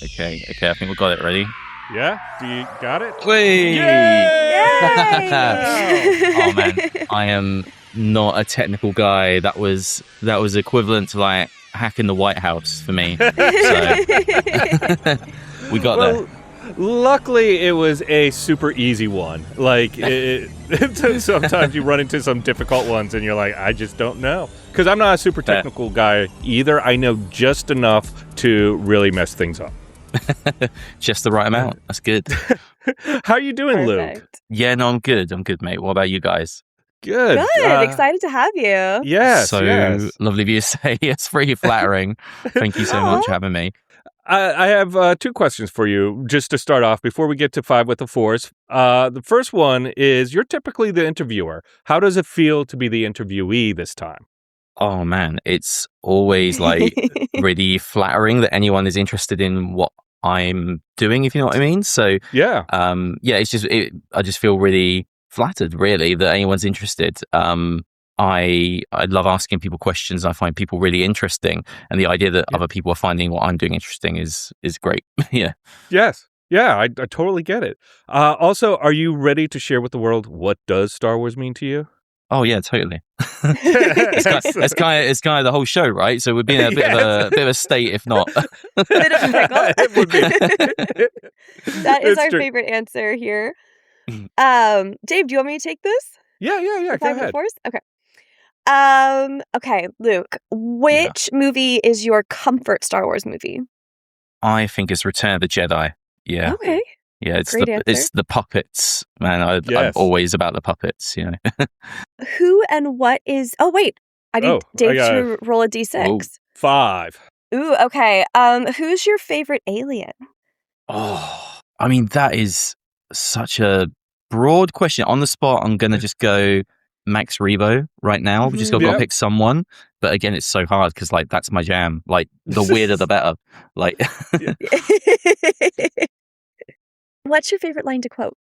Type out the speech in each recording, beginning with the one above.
Okay. I think we got it ready. Yeah? Do you got it? Whee! Yay! Oh man, I am not a technical guy. That was equivalent to like hacking the White House for me. So we got there. Luckily, it was a super easy one. Like, sometimes you run into some difficult ones and you're like, I just don't know. Because I'm not a super technical guy either. I know just enough to really mess things up. Just the right amount. That's good. How are you doing, Perfect. Luke? Yeah, no, I'm good, mate. What about you guys? Good. Excited to have you. Yes. So lovely of you to say. It's pretty flattering. Thank you so much for having me. I have two questions for you, just to start off, before we get to 5 with the Force. The first one is, you're typically the interviewer. How does it feel to be the interviewee this time? Oh, man, it's always like really flattering that anyone is interested in what I'm doing, if you know what I mean. So, yeah, it's just, I just feel really flattered, really, that anyone's interested. I love asking people questions. I find people really interesting, and the idea that other people are finding what I'm doing interesting is great. Yeah. Yes. Yeah, I totally get it. Also, are you ready to share with the world, what does Star Wars mean to you? Oh yeah, totally. It's kind of the whole show, right? So we'd be in a bit of a state, if not. A bit of a pickle. It would be. That is It's our true. favorite answer here. Dave, do you want me to take this? Yeah. Go ahead. Okay. Okay, Luke, which movie is your comfort Star Wars movie? I think it's Return of the Jedi. Yeah. Okay. Yeah, it's Great answer. it's the puppets, man. I'm always about the puppets, you know. Who and what is... Oh, wait. I need Dave to roll a d6. Ooh. 5. Ooh, okay. Who's your favorite alien? Oh, I mean, that is such a broad question. On the spot, I'm going to just go Max Rebo right now. We just got to pick someone. But again, it's so hard because, like, that's my jam. Like, the weirder, the better. Like... What's your favorite line to quote?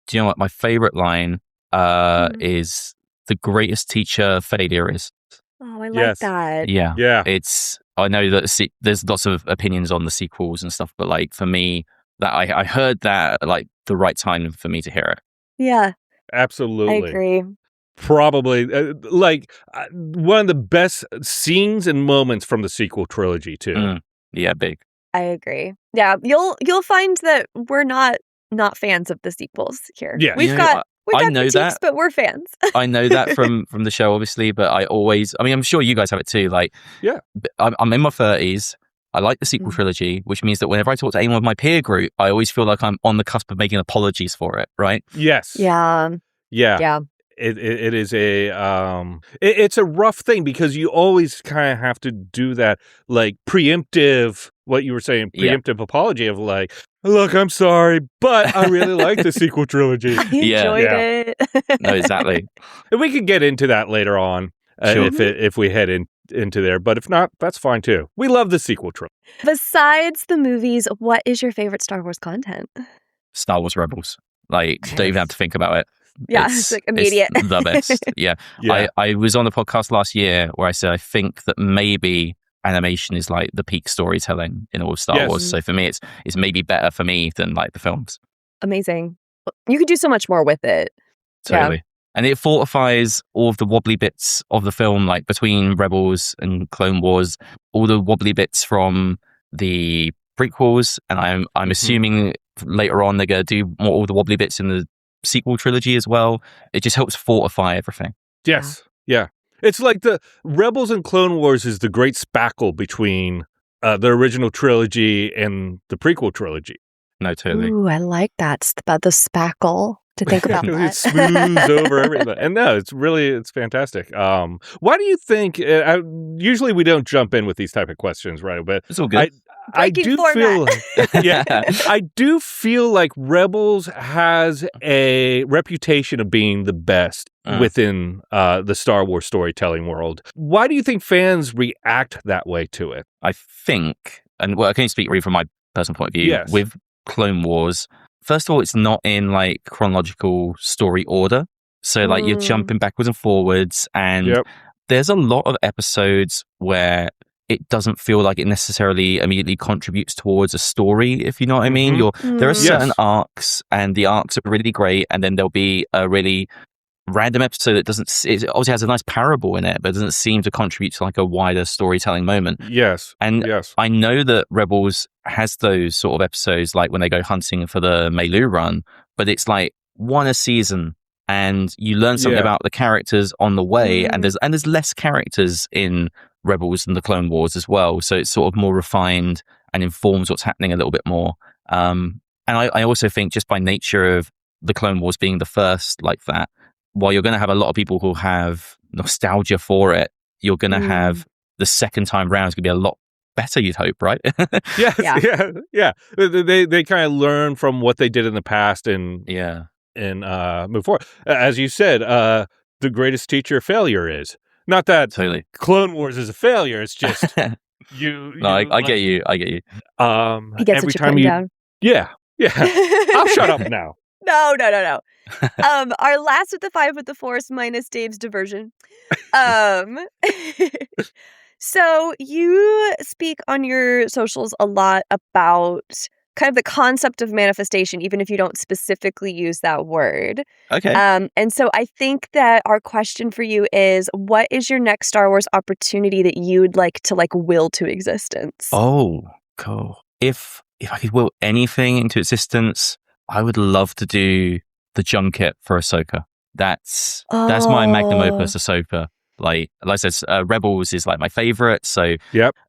Do you know what? My favorite line is, "The greatest teacher failure is." Oh, I like that. Yeah. I know that there's lots of opinions on the sequels and stuff, but like for me, that I heard that at like the right time for me to hear it. Yeah. Absolutely. I agree. Probably one of the best scenes and moments from the sequel trilogy too. Yeah, big. I agree. Yeah, you'll find that we're not fans of the sequels here. Yeah, we've got critiques, that, but we're fans. I know that from the show, obviously, but I'm sure you guys have it too. Like, yeah, I'm in my 30s. I like the sequel trilogy, which means that whenever I talk to anyone of my peer group, I always feel like I'm on the cusp of making apologies for it. Right? Yes. Yeah. It is it's a rough thing because you always kind of have to do that, like, preemptive, what you were saying, preemptive apology of like, look, I'm sorry, but I really like the sequel trilogy. I enjoyed it. No, exactly. And we could get into that later on if we head into there, but if not, that's fine too. We love the sequel trilogy. Besides the movies, what is your favorite Star Wars content? Star Wars Rebels. Like, don't even have to think about it. Yeah, it's like immediate. It's the best. Yeah. I was on the podcast last year where I said I think that maybe animation is like the peak storytelling in all of Star Wars. So for me, it's maybe better for me than like the films. Amazing. You could do so much more with it. Totally. Yeah. And it fortifies all of the wobbly bits of the film, like between Rebels and Clone Wars, all the wobbly bits from the prequels. And I'm assuming later on they're going to do all the wobbly bits in the sequel trilogy as well. It just helps fortify everything. Yes. Yeah. It's like the Rebels and Clone Wars is the great spackle between the original trilogy and the prequel trilogy. No, totally. Ooh, I like that. It's about the spackle to think about that. It smooths over everything. And no, it's fantastic. Why do you think, usually we don't jump in with these type of questions, right? But it's all good. I do feel like Rebels has a reputation of being the best within the Star Wars storytelling world. Why do you think fans react that way to it? I think, and well, I can only speak really from my personal point of view, with Clone Wars, first of all, it's not in like chronological story order. So like you're jumping backwards and forwards, and there's a lot of episodes where it doesn't feel like it necessarily immediately contributes towards a story, if you know what I mean. There are certain arcs, and the arcs are really great, and then there'll be a really random episode that it obviously has a nice parable in it, but it doesn't seem to contribute to like a wider storytelling moment. And I know that Rebels has those sort of episodes, like when they go hunting for the Melu run, but it's like one a season, and you learn something about the characters on the way, and there's less characters in Rebels than the Clone Wars as well, so it's sort of more refined and informs what's happening a little bit more. And I also think, just by nature of the Clone Wars being the first like that, while you're going to have a lot of people who have nostalgia for it, you're going to have the second time round is going to be a lot better, you'd hope, right? Yeah. They kind of learn from what they did in the past and move forward. As you said, the greatest teacher failure is. Not that Clone Wars is a failure. It's just I get you. He gets every what you're time putting down. Yeah. I'll shut up now. No. Our last with the 5 with the Force minus Dave's diversion. So you speak on your socials a lot about kind of the concept of manifestation, even if you don't specifically use that word. Okay. And so I think that our question for you is, what is your next Star Wars opportunity that you'd like to will to existence? Oh, cool. If I could will anything into existence, I would love to do the junket for Ahsoka. That's my magnum opus, Ahsoka. Like I said, Rebels is like my favorite. So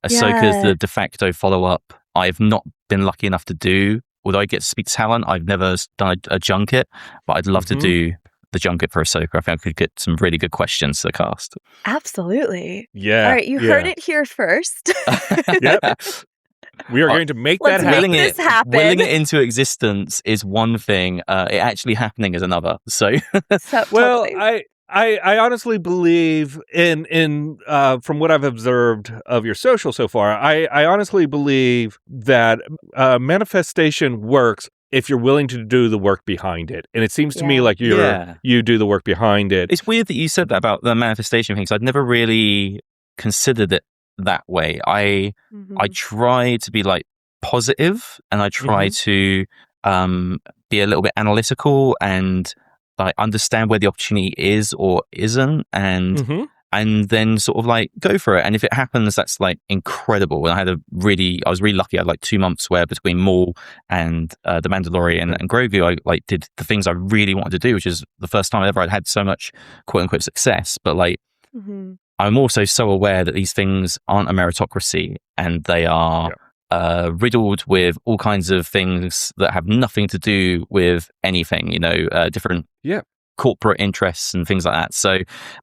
Ahsoka's the de facto follow-up. I've not been lucky enough to do, although I get to speak to talent, I've never done a junket, but I'd love to do the junket for Ahsoka. I think I could get some really good questions to the cast. Absolutely. Yeah. All right, you heard it here first. We are going to make that happen. Willing it into existence is one thing. It actually happening is another. So, well, I honestly believe in from what I've observed of your social so far, I honestly believe that manifestation works if you're willing to do the work behind it. And it seems to me like you do the work behind it. It's weird that you said that about the manifestation thing, because I'd never really considered it that way. I try to be like positive, and I try to be a little bit analytical and like understand where the opportunity is or isn't, and then sort of like go for it. And if it happens, that's like incredible. And I was really lucky. I had like 2 months where between Maul and The Mandalorian and Grogu, I like did the things I really wanted to do, which is the first time ever I'd had so much quote unquote success. But like, I'm also so aware that these things aren't a meritocracy, and they are riddled with all kinds of things that have nothing to do with anything, different corporate interests and things like that. So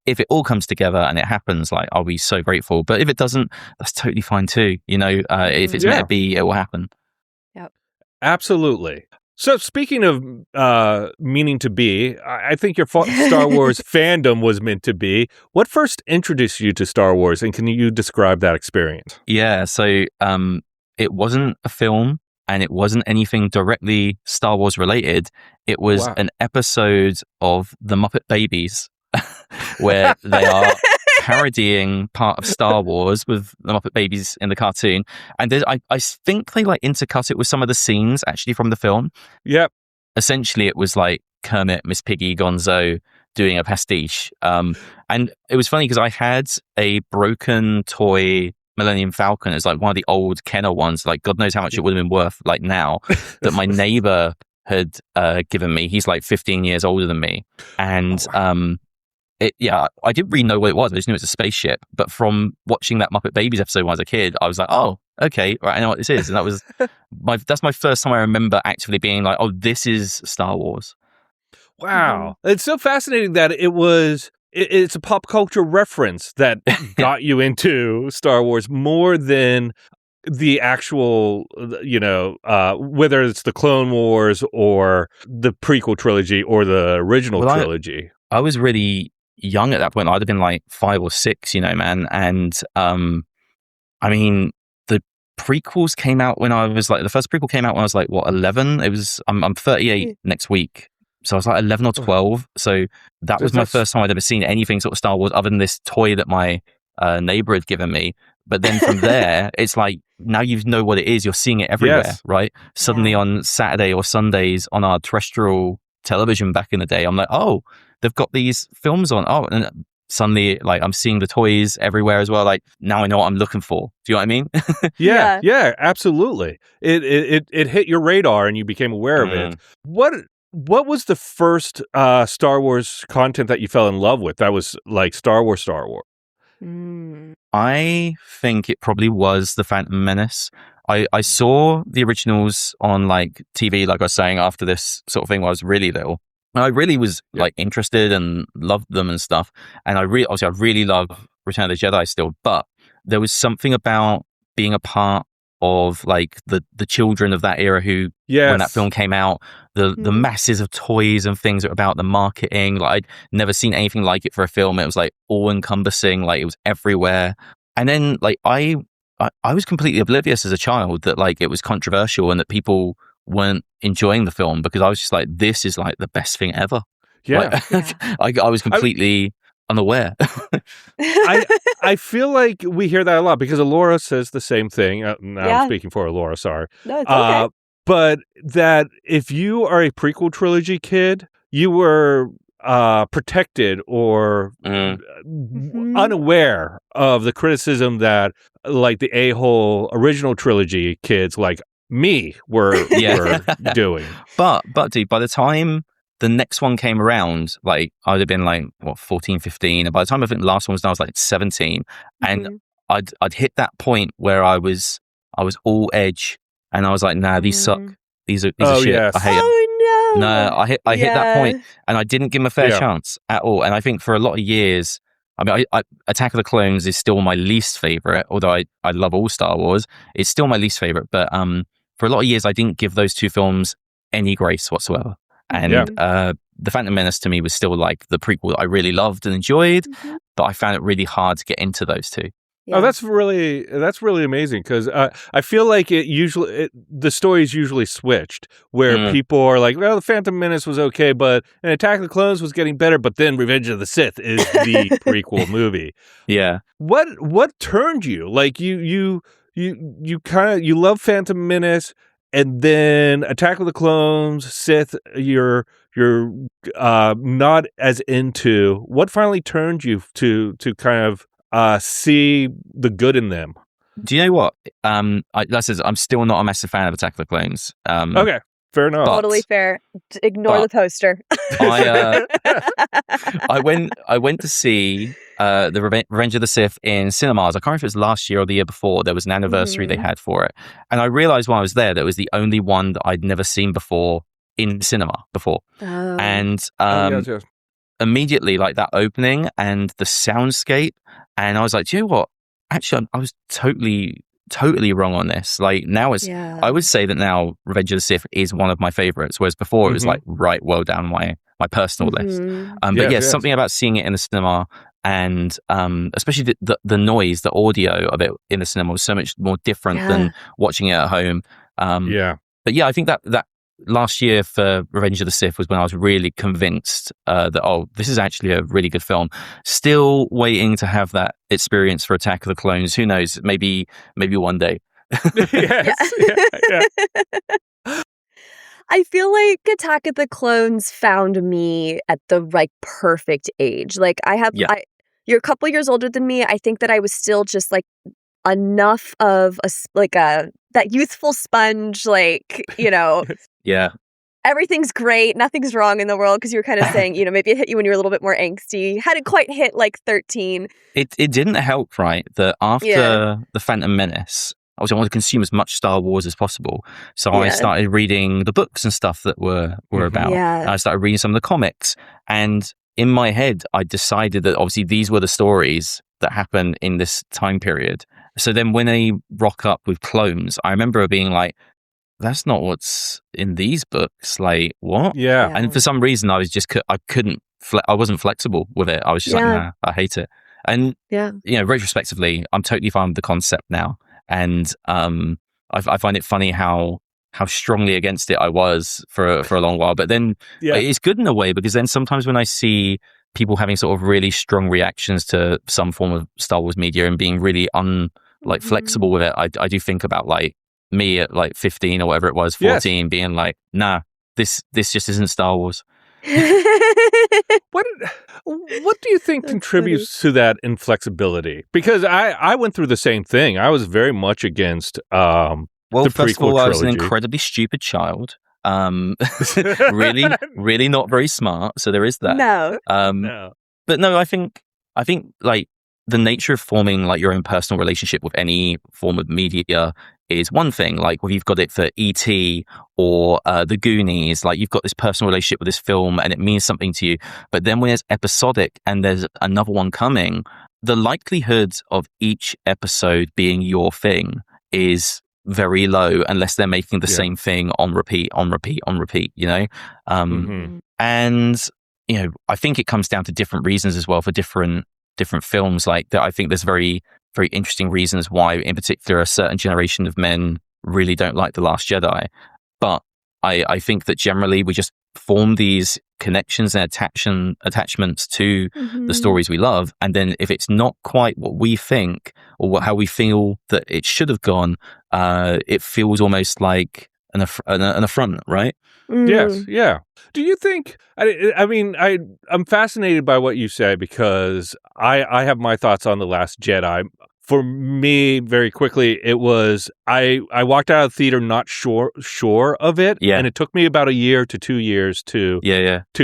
if it all comes together and it happens, like, I'll be so grateful. But if it doesn't, that's totally fine too. If it's meant to be, it will happen. Yep. Absolutely. So speaking of meaning to be, I think your Star Wars fandom was meant to be. What first introduced you to Star Wars, and can you describe that experience? Yeah, so it wasn't a film, and it wasn't anything directly Star Wars related. It was an episode of The Muppet Babies where they are parodying part of Star Wars with the Muppet Babies in the cartoon. And I think they like intercut it with some of the scenes actually from the film. Yep. Essentially, it was like Kermit, Miss Piggy, Gonzo doing a pastiche. And it was funny because I had a broken toy Millennium Falcon. It's like one of the old Kenner ones. Like, God knows how much it would have been worth like now, that my neighbor had given me. He's like 15 years older than me. And I didn't really know what it was. I just knew it was a spaceship. But from watching that Muppet Babies episode when I was a kid, I was like, oh, okay, right, I know what this is. And that was that's my first time I remember actually being like, oh, this is Star Wars. Wow. It's so fascinating that it's a pop culture reference that got you into Star Wars more than the actual, whether it's the Clone Wars or the prequel trilogy or the original trilogy. I was really young at that point. I'd have been like 5 or 6, man. And I mean, the prequels came out when I was like, the first prequel came out when I was like, 11? I'm 38 next week. So I was like 11 or 12. So that was my first time I'd ever seen anything sort of Star Wars other than this toy that my neighbor had given me. But then from there, it's like, now you know what it is. You're seeing it everywhere, right? Suddenly on Saturday or Sundays on our terrestrial television back in the day, I'm like, oh, they've got these films on. Oh, and suddenly, like, I'm seeing the toys everywhere as well. Like, now I know what I'm looking for. Do you know what I mean? Yeah, absolutely. It hit your radar and you became aware of it. What was the first Star Wars content that you fell in love with? That was like Star Wars. I think it probably was the Phantom Menace. I saw the originals on like TV, like I was saying, after this sort of thing when I was really little. And I really was like interested and loved them and stuff. And I really love Return of the Jedi still, but there was something about being a part of like the children of that era who, when that film came out, the masses of toys and things about the marketing, like I'd never seen anything like it for a film. It was like all encompassing, like it was everywhere. And then like I was completely oblivious as a child that like it was controversial and that people weren't enjoying the film, because I was just like, this is like the best thing ever. I was completely unaware. I feel like we hear that a lot because Alora says the same thing. Now I'm speaking for Alora, sorry. No, it's okay. But that if you are a prequel trilogy kid, you were protected or unaware of the criticism that like the a-hole original trilogy kids like me were doing. But dude, by the time the next one came around, like I'd have been like 14, 15, and by the time I think the last one was done, I was like 17, and I'd hit that point where I was all edge, and I was like, nah, these suck. These are shit. Yes. I hate them. Oh no! No, I hit that point, and I didn't give them a fair chance at all. And I think for a lot of years, I mean, Attack of the Clones is still my least favorite, although I love all Star Wars. It's still my least favorite, but for a lot of years, I didn't give those two films any grace whatsoever. And The Phantom Menace to me was still like the prequel that I really loved and enjoyed, but I found it really hard to get into those two. Yeah. Oh, that's really amazing, because I feel like the story is usually switched, where people are like, well, The Phantom Menace was okay, but Attack of the Clones was getting better, but then Revenge of the Sith is the prequel movie. Yeah. What turned you? Like you love Phantom Menace, and then Attack of the Clones, Sith, you're not as into. What finally turned you to kind of see the good in them? Do you know what? I'm still not a massive fan of Attack of the Clones. Okay, fair enough. Totally fair. Ignore the poster. I went to see the Revenge of the Sith in cinemas. I can't remember if it was last year or the year before. There was an anniversary they had for it, and I realized while I was there that it was the only one that I'd never seen before in cinema before. And immediately, like that opening and the soundscape, and I was like, do you know what? Actually, I was totally wrong on this. Like now I would say that now Revenge of the Sith is one of my favorites, whereas before it was like right well down my personal list. But something about seeing it in the cinema, and especially the noise, the audio of it in the cinema was so much more different than watching it at home. But I think that last year for Revenge of the Sith was when I was really convinced that this is actually a really good film. Still waiting to have that experience for Attack of the Clones. Who knows? Maybe one day. I feel like Attack of the Clones found me at the perfect age. Like you're a couple years older than me. I think that I was still just like enough of that youthful sponge, like, you know. Everything's great, nothing's wrong in the world, because you were kind of saying, you know, maybe it hit you when you were a little bit more angsty. Hadn't quite hit like 13. It didn't help, right? That after The Phantom Menace, obviously I wanted to consume as much Star Wars as possible. So I started reading the books and stuff that were about. And I started reading some of the comics. And in my head, I decided that obviously these were the stories that happened in this time period. So then when they rock up with clones, I remember being like, that's not what's in these books. Like, what? Yeah. And for some reason, I was just, I wasn't flexible with it. I was just like, nah, I hate it. And, you know, retrospectively, I'm totally fine with the concept now. And I find it funny how strongly against it I was for a long while. But then it's good in a way, because then sometimes when I see people having sort of really strong reactions to some form of Star Wars media and being really like flexible with it, I do think about like me at like 15 or whatever it was, 14, being like, nah, this just isn't Star Wars. What do you think contributes to that inflexibility? Because I went through the same thing. I was very much against the first of all, prequel I was an trilogy. incredibly stupid child. really not very smart. So there is that. No. But no, I think like the nature of forming like your own personal relationship with any form of media is one thing. Like whether you've got it for E.T. or The Goonies, like you've got this personal relationship with this film and it means something to you. But then when it's episodic and there's another one coming, the likelihood of each episode being your thing is very low unless they're making the same thing on repeat, you know? And, you know, I think it comes down to different reasons as well for different films. Like that, I think there's very, very interesting reasons why, in particular, a certain generation of men really don't like The Last Jedi. But I think that generally we just form these connections and attachments to the stories we love. And then if it's not quite what we think or how we feel that it should have gone, it feels almost like an affront, right? Yes, yeah. Do you think, I mean, I'm fascinated by what you say because I have my thoughts on The Last Jedi. For me, very quickly, it was, I walked out of the theater not sure of it. Yeah. And it took me about a year to 2 years to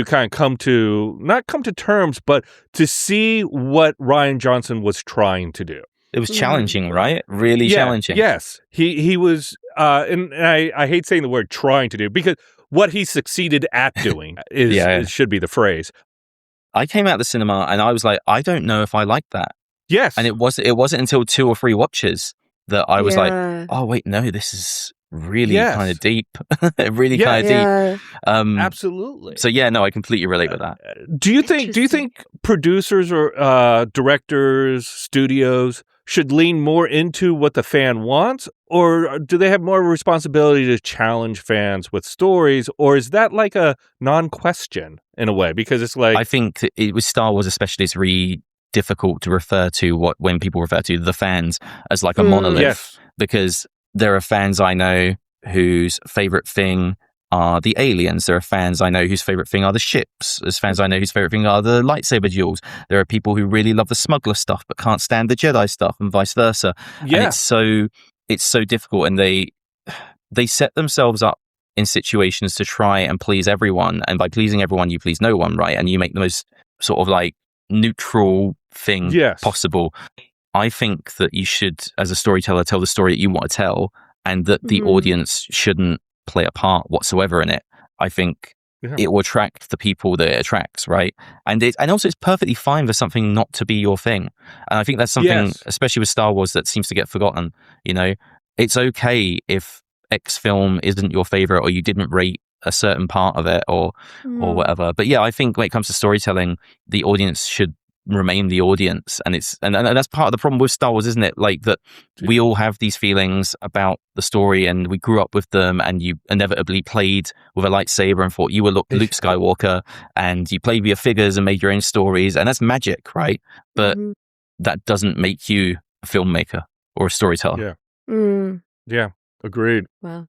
kind of not come to terms, but to see what Rian Johnson was trying to do. It was challenging, right? Really challenging. Yes. He was, and I hate saying the word trying to do because what he succeeded at doing should be the phrase. I came out of the cinema and I was like, I don't know if I like that. Yes. And it wasn't until 2 or 3 watches that I was like, oh wait, no, this is really kind of deep. Really kind of deep. Absolutely. So yeah, no, I completely relate with that. Do you think producers or directors, studios should lean more into what the fan wants, or do they have more responsibility to challenge fans with stories, or is that like a non-question in a way? Because it's like, I think it was Star Wars especially is really difficult to refer to when people refer to the fans as like a monolith, because there are fans I know whose favorite thing are the aliens. There are fans I know whose favorite thing are the ships. There's fans I know whose favorite thing are the lightsaber duels. There are people who really love the smuggler stuff but can't stand the Jedi stuff, and vice versa. And it's so difficult, and they set themselves up in situations to try and please everyone, and by pleasing everyone you please no one, right? And you make the most sort of like neutral thing possible. I think that you should, as a storyteller, tell the story that you want to tell, and that the audience shouldn't play a part whatsoever in it. I think it will attract the people that it attracts, right? And also it's perfectly fine for something not to be your thing. And I think that's something, especially with Star Wars, that seems to get forgotten. You know, it's okay if X film isn't your favorite, or you didn't rate a certain part of it, or whatever. But yeah, I think when it comes to storytelling, the audience should remain the audience, and that's part of the problem with Star Wars, isn't it? Like that we all have these feelings about the story, and we grew up with them, and you inevitably played with a lightsaber and thought you were Luke Skywalker, and you played with your figures and made your own stories, and that's magic, right? But that doesn't make you a filmmaker or a storyteller. Yeah. Agreed. Wow.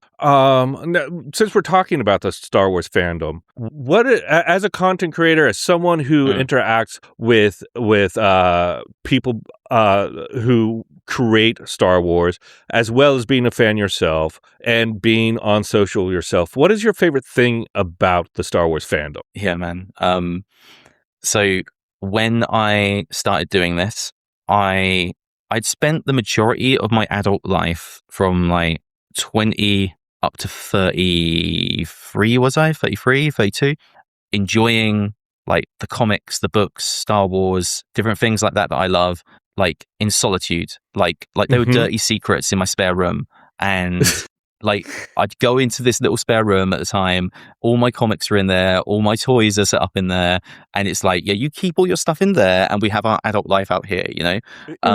Now, since we're talking about the Star Wars fandom, what as a content creator, as someone who interacts with people who create Star Wars, as well as being a fan yourself and being on social yourself, what is your favorite thing about the Star Wars fandom? Yeah, man. So when I started doing this, I'd spent the majority of my adult life from like 20 up to 33, was I? 33, 32, enjoying like the comics, the books, Star Wars, different things like that I love, like in solitude. Like there were dirty secrets in my spare room, and like I'd go into this little spare room at the time, all my comics are in there, all my toys are set up in there, and it's like, yeah, you keep all your stuff in there and we have our adult life out here, you know?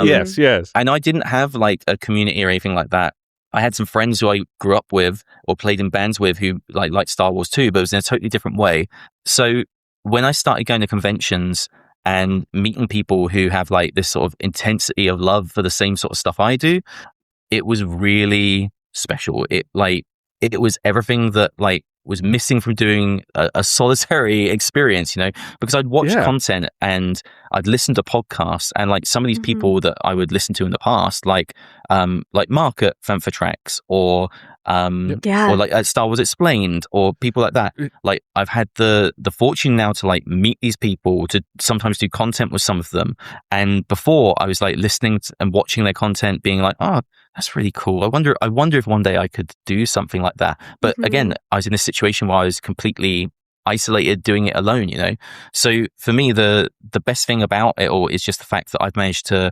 Yes. And I didn't have like a community or anything like that. I had some friends who I grew up with or played in bands with who liked Star Wars too, but it was in a totally different way. So when I started going to conventions and meeting people who have like this sort of intensity of love for the same sort of stuff I do, it was really special. It was everything that like was missing from doing a solitary experience, because I'd watch content and I'd listen to podcasts, and like some of these people that I would listen to in the past, like Mark at Fanfor Tracks, or like Star Wars Explained, or people like that. Like I've had the fortune now to like meet these people, to sometimes do content with some of them. And before I was like listening and watching their content, being like, oh, that's really cool. I wonder if one day I could do something like that. But again, I was in a situation where I was completely isolated, doing it alone, So for me, the best thing about it all is just the fact that I've managed to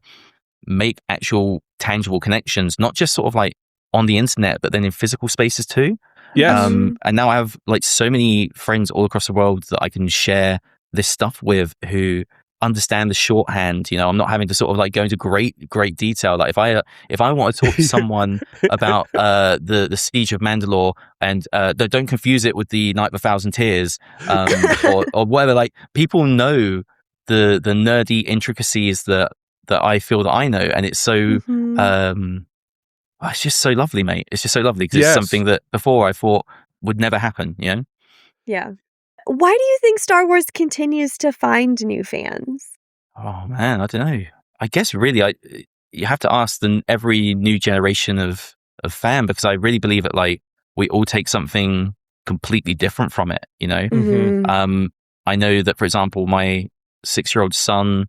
make actual tangible connections, not just sort of like on the internet, but then in physical spaces too. Yes. And now I have like so many friends all across the world that I can share this stuff with, who understand the shorthand. I'm not having to sort of like go into great detail. Like if I want to talk to someone about the Siege of Mandalore, and don't confuse it with the Night of a Thousand Tears, or whatever. Like people know the nerdy intricacies that I feel that I know, and it's so it's just so lovely, mate. It's just so lovely, because it's something that before I thought would never happen. Yeah. Why do you think Star Wars continues to find new fans? Oh man, I don't know. I guess really, you have to ask every new generation of fan, because I really believe that like we all take something completely different from it. I know that, for example, my 6-year-old son,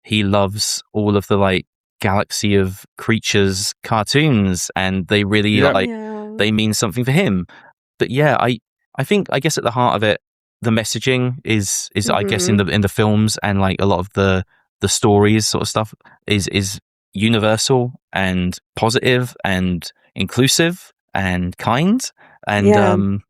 he loves all of the like Galaxy of Creatures cartoons, and they really they mean something for him. But I guess at the heart of it, the messaging is I guess in the films, and like a lot of the stories sort of stuff is universal and positive and inclusive and kind, and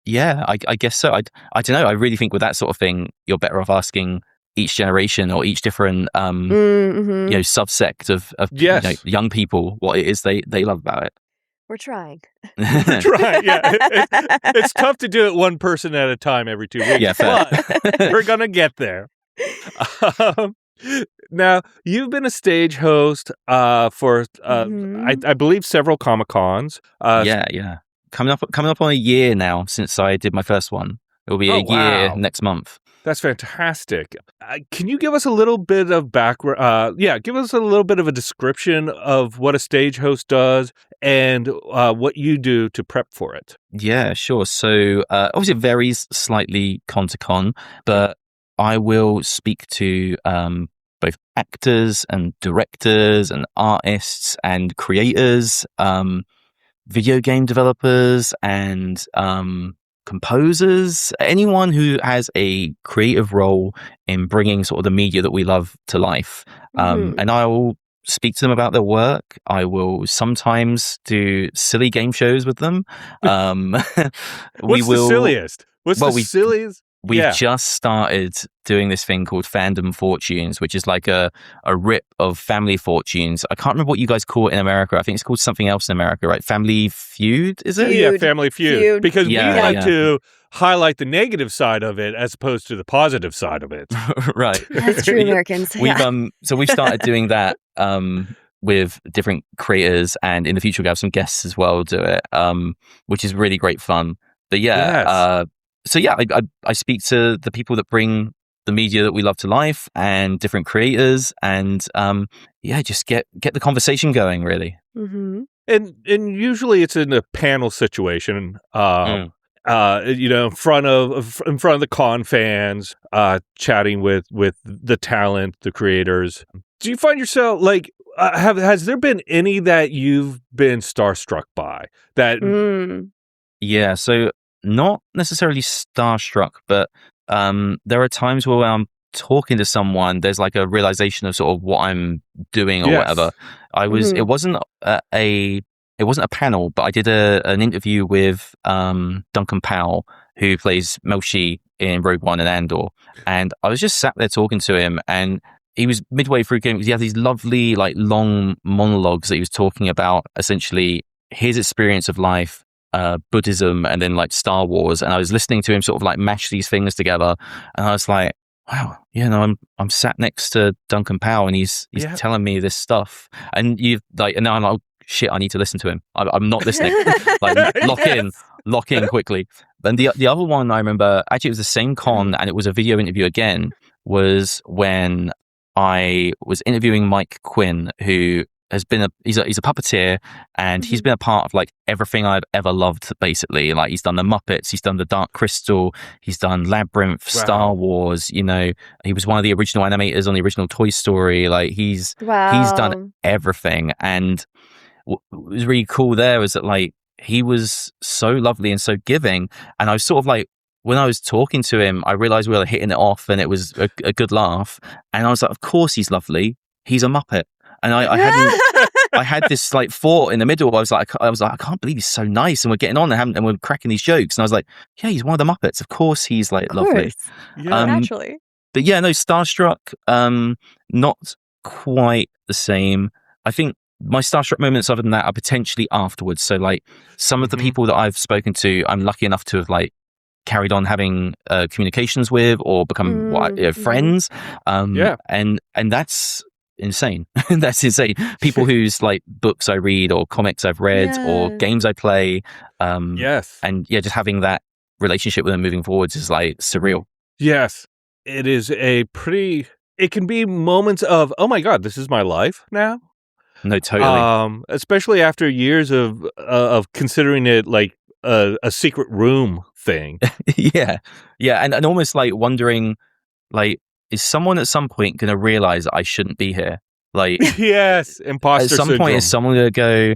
I guess so. I don't know. I really think with that sort of thing, you're better off asking each generation or each different subsect of young people what it is they love about it. We're trying. We're trying, yeah. It's tough to do it one person at a time every 2 weeks, yeah, but we're going to get there. Now, you've been a stage host for, I believe, several Comic-Cons. Yeah. Coming up on a year now since I did my first one. It'll be a year next month. That's fantastic. Can you give us a little bit of background? Give us a little bit of a description of what a stage host does and what you do to prep for it. Yeah, sure. So obviously it varies slightly con to con, but I will speak to both actors and directors and artists and creators, video game developers and composers, anyone who has a creative role in bringing sort of the media that we love to life. And I will speak to them about their work. I will sometimes do silly game shows with them. What's the silliest? We've just started doing this thing called Fandom Fortunes, which is like a rip of Family Fortunes. I can't remember what you guys call it in America. I think it's called something else in America, right? Family Feud, is it? Yeah, Family Feud. Because we like to highlight the negative side of it as opposed to the positive side of it. Right. That's true, Americans. So we've started doing that with different creators, and in the future we'll have some guests as well do it, which is really great fun. But I speak to the people that bring the media that we love to life and different creators, and just get the conversation going, really. Mm-hmm. And usually it's in a panel situation, in front of the con fans, chatting with the talent, the creators. Do you find yourself like has there been any that you've been starstruck by that? Yeah, so not necessarily starstruck, but there are times where I'm talking to someone, there's like a realization of sort of what I'm doing or whatever. It wasn't a panel, but I did an interview with Duncan Powell, who plays Melshi in Rogue One and Andor, and I was just sat there talking to him, and he was midway through game. He had these lovely like long monologues that he was talking about essentially his experience of life, Buddhism, and then like Star Wars. And I was listening to him sort of like mash these things together, and I was like, wow, I'm sat next to Duncan Powell and he's telling me this stuff, and and now I'm like, oh, shit, I need to listen to him. I'm not listening. Like, lock in quickly. And the other one I remember, actually it was the same con, and it was a video interview again, was when I was interviewing Mike Quinn, who has been he's a puppeteer, and he's been a part of like everything I've ever loved, basically. Like, he's done the Muppets, he's done the Dark Crystal, he's done Labyrinth, Star Wars, he was one of the original animators on the original Toy Story. Like, he's done everything. And what was really cool there was that, like, he was so lovely and so giving, and I was sort of like, when I was talking to him, I realized we were hitting it off and it was a good laugh, and I was like, of course he's lovely, he's a Muppet. And I had this like thought in the middle. I was like, I can't believe he's so nice, and we're getting on and we're cracking these jokes. And I was like, yeah, he's one of the Muppets. Of course, he's like lovely. Yeah, naturally. But yeah, no, starstruck. Not quite the same. I think my starstruck moments, other than that, are potentially afterwards. So like some of the people that I've spoken to, I'm lucky enough to have like carried on having communications with or become friends. And that's insane. That's insane. People whose like books I read or comics I've read or games I play. And just having that relationship with them moving forwards is like surreal. Yes. It is it can be moments of, oh my God, this is my life now. No, totally. Especially after years of considering it like a secret room thing. Yeah. And almost like wondering, like, is someone at some point going to realize that I shouldn't be here? Like, yes, imposter syndrome. At some syndrome. point, is someone going to go,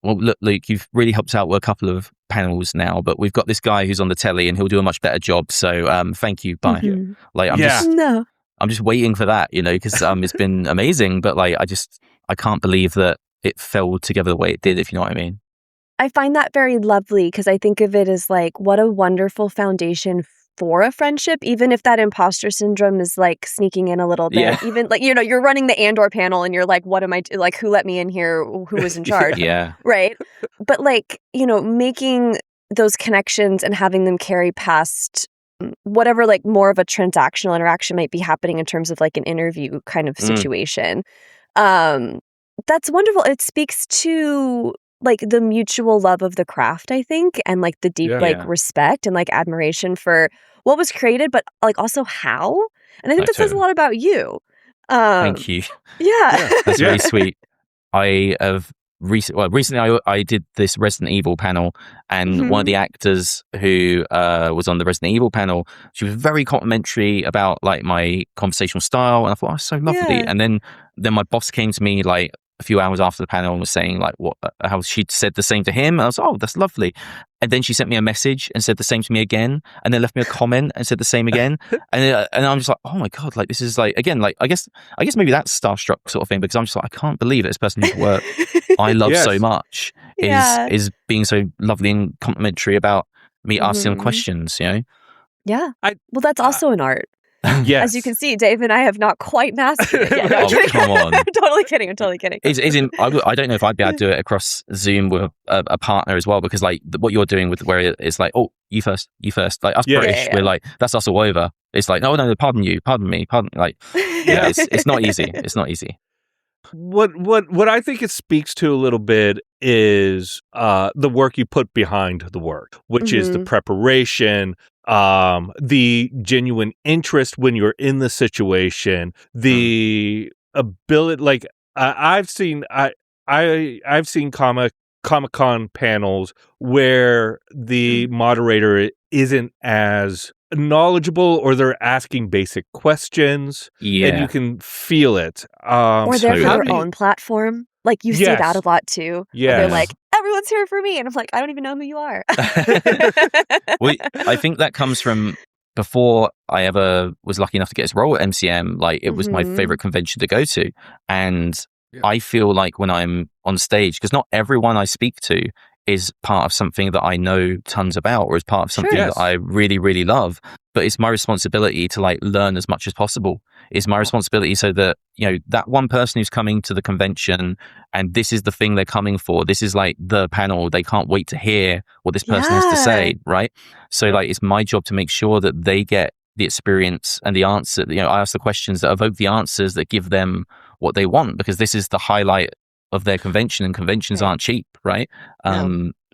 well, look, Luke, you've really helped out with a couple of panels now, but we've got this guy who's on the telly and he'll do a much better job. So, thank you. Bye. Like, I'm just waiting for that, because it's been amazing, but like, I can't believe that it fell together the way it did, if you know what I mean. I find that very lovely, because I think of it as like, what a wonderful foundation for a friendship, even if that imposter syndrome is like sneaking in a little bit. Yeah. Even like, you're running the Andor panel and you're like, what am I like, who let me in here? Who was in charge? Yeah. Right. But like, making those connections and having them carry past whatever like more of a transactional interaction might be happening in terms of like an interview kind of situation. That's wonderful. It speaks to like the mutual love of the craft, I think, and like the deep respect and like admiration for what was created, but like also how. And I think that says a lot about you. Thank you. Yeah. That's really sweet. I have recently I did this Resident Evil panel, and one of the actors who was on the Resident Evil panel, she was very complimentary about like my conversational style, and I thought, oh, so lovely. Yeah. And then my boss came to me like a few hours after the panel and was saying like how she'd said the same to him. And I was like, oh, that's lovely. And then she sent me a message and said the same to me again, and then left me a comment and said the same again. And I'm just like, oh my God, like this is like, again, like I guess maybe that's starstruck sort of thing, because I'm just like, I can't believe it. This person whose work I love so much is being so lovely and complimentary about me asking them questions, Yeah. Well, that's also an art. Yes. As you can see, Dave and I have not quite mastered it yet. No, oh, come on. I'm totally kidding. I don't know if I'd be able to do it across Zoom with a partner as well, because like what you're doing with where it's like, oh, you first. Like us British, we're like, that's us all over. It's like, no, pardon me. Like, it's not easy. It's not easy. What I think it speaks to a little bit is the work you put behind the work, which is the preparation, the genuine interest when you're in the situation, the ability. Like I've seen Comic-Con panels where the moderator isn't as knowledgeable, or they're asking basic questions, and you can feel it. Or they're their own platform. Like you see that a lot too. Yeah, they're like, everyone's here for me, and I'm like, I don't even know who you are. Well, I think that comes from before I ever was lucky enough to get this role at MCM. Like it was my favorite convention to go to, and I feel like when I'm on stage, because not everyone I speak to is part of something that I know tons about, or is part of something that I really, really love. But it's my responsibility to like learn as much as possible. It's my responsibility so that, that one person who's coming to the convention and this is the thing they're coming for, this is like the panel, they can't wait to hear what this person has to say, right? So like, it's my job to make sure that they get the experience and the answer. I ask the questions that evoke the answers that give them what they want, because this is the highlight of their convention, and conventions aren't cheap, right?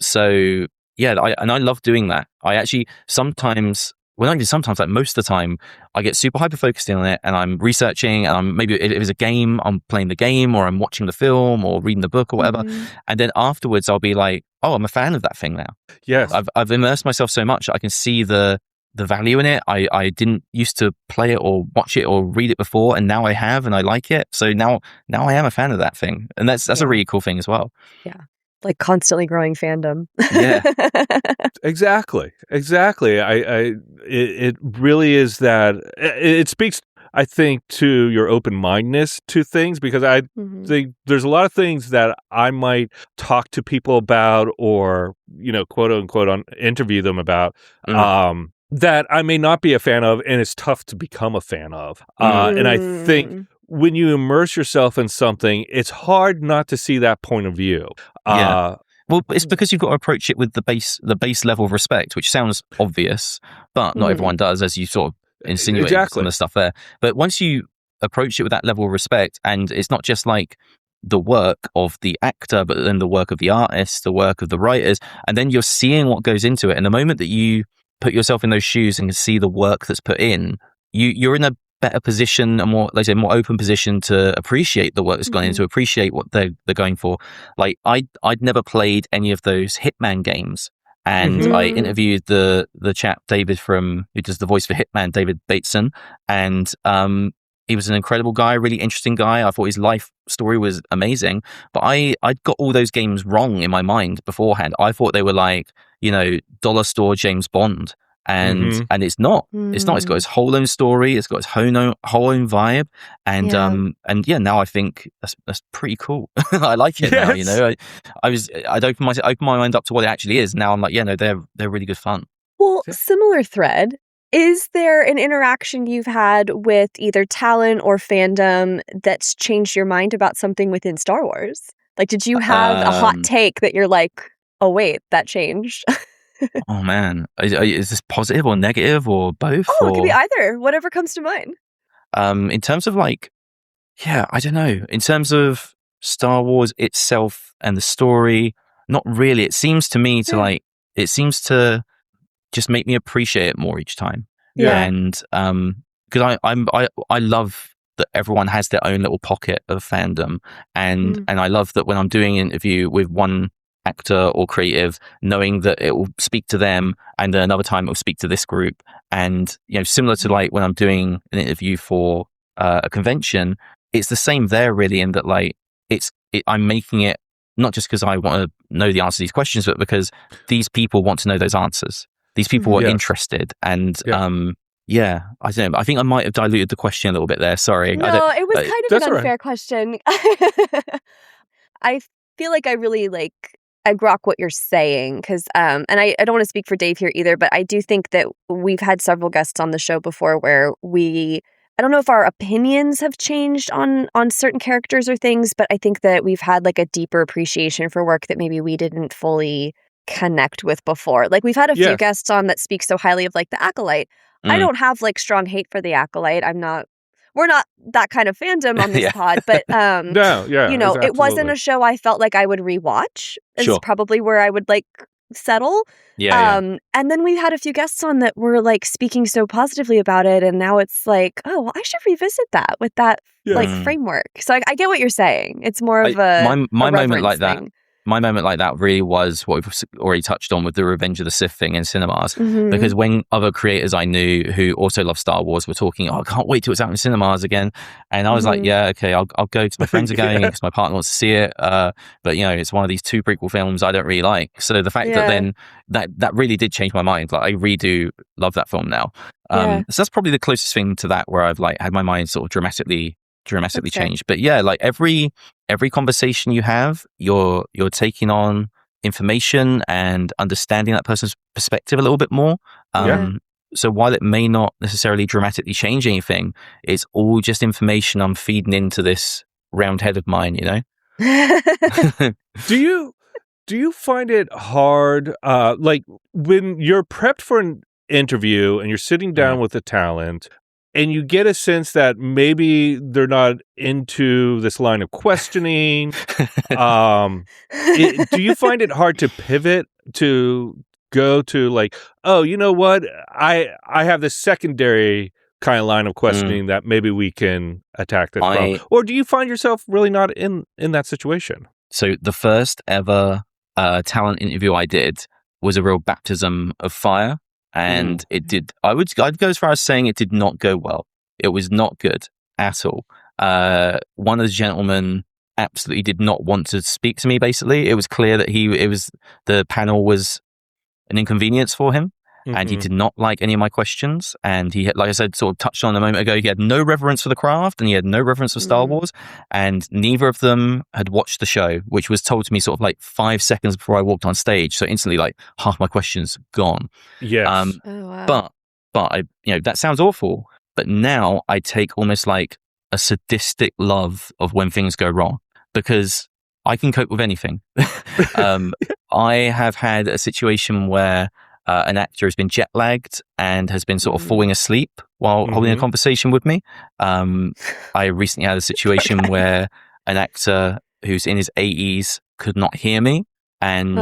So yeah, I love doing that. I actually sometimes, well, not even sometimes, like most of the time, I get super hyper focused in on it, and I'm researching, and maybe if it's a game, I'm playing the game, or I'm watching the film, or reading the book, or whatever. And then afterwards, I'll be like, oh, I'm a fan of that thing now. Yes, I've immersed myself so much, I can see the value in it. I didn't used to play it or watch it or read it before, and now I have, and I like it. So now I am a fan of that thing, and that's a really cool thing as well. Yeah, like constantly growing fandom. Yeah, exactly. It really is that. It speaks, I think, to your open-mindedness to things, because I think there's a lot of things that I might talk to people about, or quote unquote interview them about. That I may not be a fan of, and it's tough to become a fan of. And I think when you immerse yourself in something, it's hard not to see that point of view. Well, it's because you've got to approach it with the base level of respect, which sounds obvious, but not everyone does, as you sort of insinuate some of the stuff there. But once you approach it with that level of respect, and it's not just like the work of the actor, but then the work of the artist, the work of the writers, and then you're seeing what goes into it. And the moment that you put yourself in those shoes and see the work that's put in, you're in a better position, a more, like I say, more open position to appreciate the work that's gone in, to appreciate what they're going for. Like I'd never played any of those Hitman games, and I interviewed the chap David who does the voice for Hitman, David Bateson, and he was an incredible guy, really interesting guy. I thought his life story was amazing, but I'd got all those games wrong in my mind beforehand. I thought they were like, dollar store James Bond, and it's not. It's not. It's got its whole own story. It's got its whole own vibe, and now I think that's pretty cool. I like it now. I'd open my mind up to what it actually is. Now I'm like, they're really good fun. Well, similar thread. Is there an interaction you've had with either talent or fandom that's changed your mind about something within Star Wars? Like, did you have a hot take that you're like, oh, wait, that changed? Oh, man. Is this positive or negative or both? Oh, it could be either. Whatever comes to mind. In terms of I don't know. In terms of Star Wars itself and the story, not really. It seems to me to just make me appreciate it more each time. Yeah. And because I love that everyone has their own little pocket of fandom, and I love that when I'm doing an interview with one actor or creative, knowing that it will speak to them, and then another time it will speak to this group. And similar to like when I'm doing an interview for a convention, it's the same there really, in that I'm making it not just because I want to know the answer to these questions, but because these people want to know those answers. These people are interested, and I don't know. I think I might have diluted the question a little bit there. Sorry. No, it was kind of an unfair question. I feel like I really I grok what you're saying, because and I don't want to speak for Dave here either, but I do think that we've had several guests on the show before where I don't know if our opinions have changed on certain characters or things, but I think that we've had a deeper appreciation for work that maybe we didn't fully connect with before. We've had a few guests on that speak so highly of the Acolyte. I don't have strong hate for the Acolyte. We're not that kind of fandom on this pod, but it wasn't a show I felt like I would rewatch. Is probably where I would settle. And then we had a few guests on that were speaking so positively about it, and now it's oh, well, I should revisit that with that framework. So I get what you're saying. It's more of my moment like thing. that. My moment like that really was what we've already touched on with the Revenge of the Sith thing in cinemas. Because when other creators I knew who also love Star Wars were talking, I can't wait till it's out in cinemas again. And I was like, yeah, okay, I'll go because my friends are going, because my partner wants to see it. But it's one of these two prequel films I don't really like. So the fact that then that really did change my mind. I really do love that film now. So that's probably the closest thing to that where I've had my mind sort of dramatically changed. But every conversation you have, you're taking on information and understanding that person's perspective a little bit more. So while it may not necessarily dramatically change anything, it's all just information I'm feeding into this round head of mine, Do you find it hard, when you're prepped for interview and you're sitting down with the talent and you get a sense that maybe they're not into this line of questioning. Do you find it hard to pivot to go to like, oh, you know what? I have this secondary kind of line of questioning that maybe we can attack this from. Or do you find yourself really not in that situation? So the first ever talent interview I did was a real baptism of fire. And I'd go as far as saying it did not go well. It was not good at all. One of the gentlemen absolutely did not want to speak to me, basically. It was clear that the panel was an inconvenience for him. And he did not like any of my questions. And he had, like I said, sort of touched on a moment ago, he had no reverence for the craft and he had no reverence for Star Wars. And neither of them had watched the show, which was told to me sort of like 5 seconds before I walked on stage. So instantly, like, half my questions gone. Yes. But I, that sounds awful. But now I take almost like a sadistic love of when things go wrong because I can cope with anything. I have had a situation where an actor has been jet lagged and has been sort of falling asleep while holding a conversation with me. I recently had a situation where an actor who's in his 80s could not hear me. And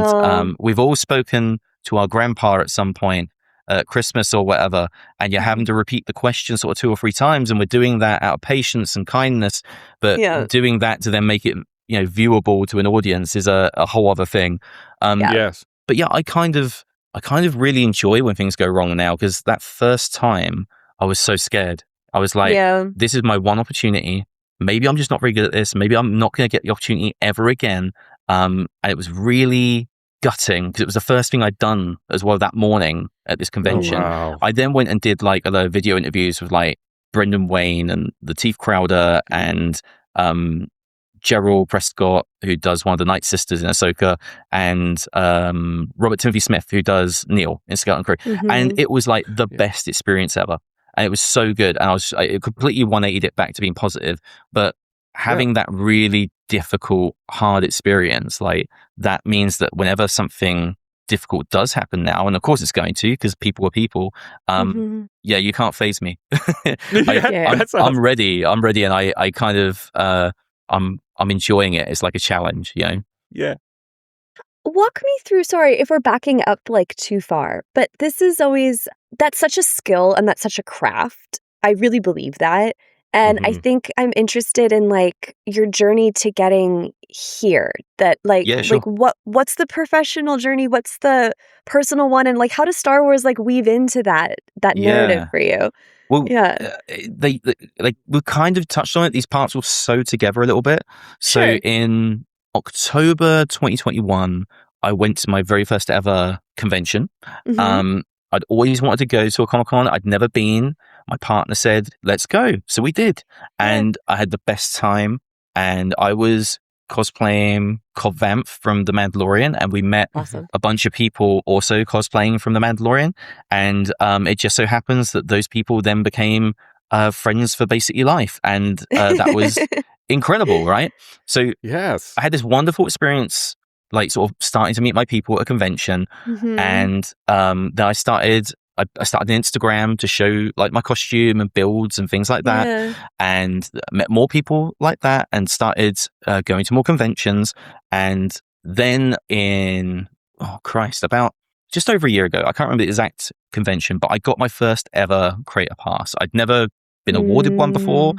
we've all spoken to our grandpa at some point at Christmas or whatever, and you're having to repeat the question sort of 2 or 3 times. And we're doing that out of patience and kindness, but doing that to then make it, viewable to an audience is a whole other thing. Yes. But yeah, I kind of really enjoy when things go wrong now, because that first time I was so scared. I was like, this is my one opportunity. Maybe I'm just not very good at this. Maybe I'm not going to get the opportunity ever again. And it was really gutting because it was the first thing I'd done as well that morning at this convention. Oh, wow. I then went and did like a lot of video interviews with like Brendan Wayne and Lateef Crowder and Gerald Prescott, who does one of the Night Sisters in Ahsoka, and Robert Timothy Smith, who does Neil in Skeleton Crew. And it was like the best experience ever. And it was so good. And it completely 180'd it back to being positive. But having that really difficult, hard experience, like that means that whenever something difficult does happen now, and of course it's going to, because people are people, you can't faze me. I'm ready. And I kind of, I'm enjoying it. It's like a challenge, Yeah. Walk me through, sorry if we're backing up like too far, but that's such a skill and that's such a craft. I really believe that. And I think I'm interested in like your journey to getting here. That like, like what's the professional journey? What's the personal one? And like, how does Star Wars like weave into that narrative for you? Well, they we kind of touched on it. These parts will sew together a little bit. So in October 2021, I went to my very first ever convention. I'd always wanted to go to a Comic-Con. I'd never been. My partner said, let's go. So we did. And I had the best time. And I was cosplaying Cobb Vanth from The Mandalorian. And we met a bunch of people also cosplaying from The Mandalorian. And it just so happens that those people then became friends for basically life. And that was incredible, right? So I had this wonderful experience, like sort of starting to meet my people at a convention. And then I started an Instagram to show like my costume and builds and things like that, and met more people like that and started going to more conventions. And then about just over a year ago, I can't remember the exact convention, but I got my first ever creator pass. I'd never been awarded one before,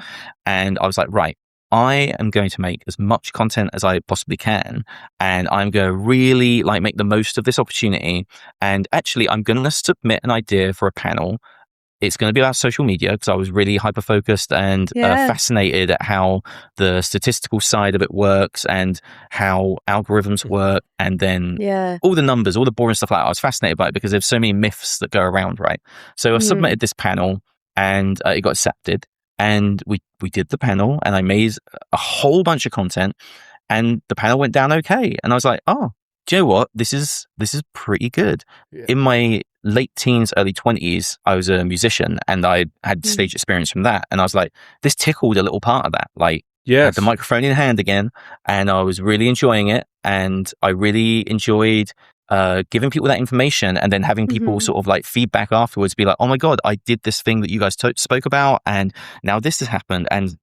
and I was like, right, I am going to make as much content as I possibly can, and I'm going to really like make the most of this opportunity. And actually, I'm going to submit an idea for a panel. It's going to be about social media because I was really hyper focused and fascinated at how the statistical side of it works and how algorithms work, and then all the numbers, all the boring stuff like that. I was fascinated by it because there's so many myths that go around, right? So I submitted this panel, and it got accepted. And we did the panel, and I made a whole bunch of content, and the panel went down okay. And I was like, oh, do you know what? This is pretty good. In my late teens, early 20s, I was a musician, and I had stage experience from that. And I was like, this tickled a little part of that. Like, I had the microphone in hand again, and I was really enjoying it. And I really enjoyed giving people that information and then having people sort of like feedback afterwards, be like, oh my God, I did this thing that you guys spoke about, and now this has happened. And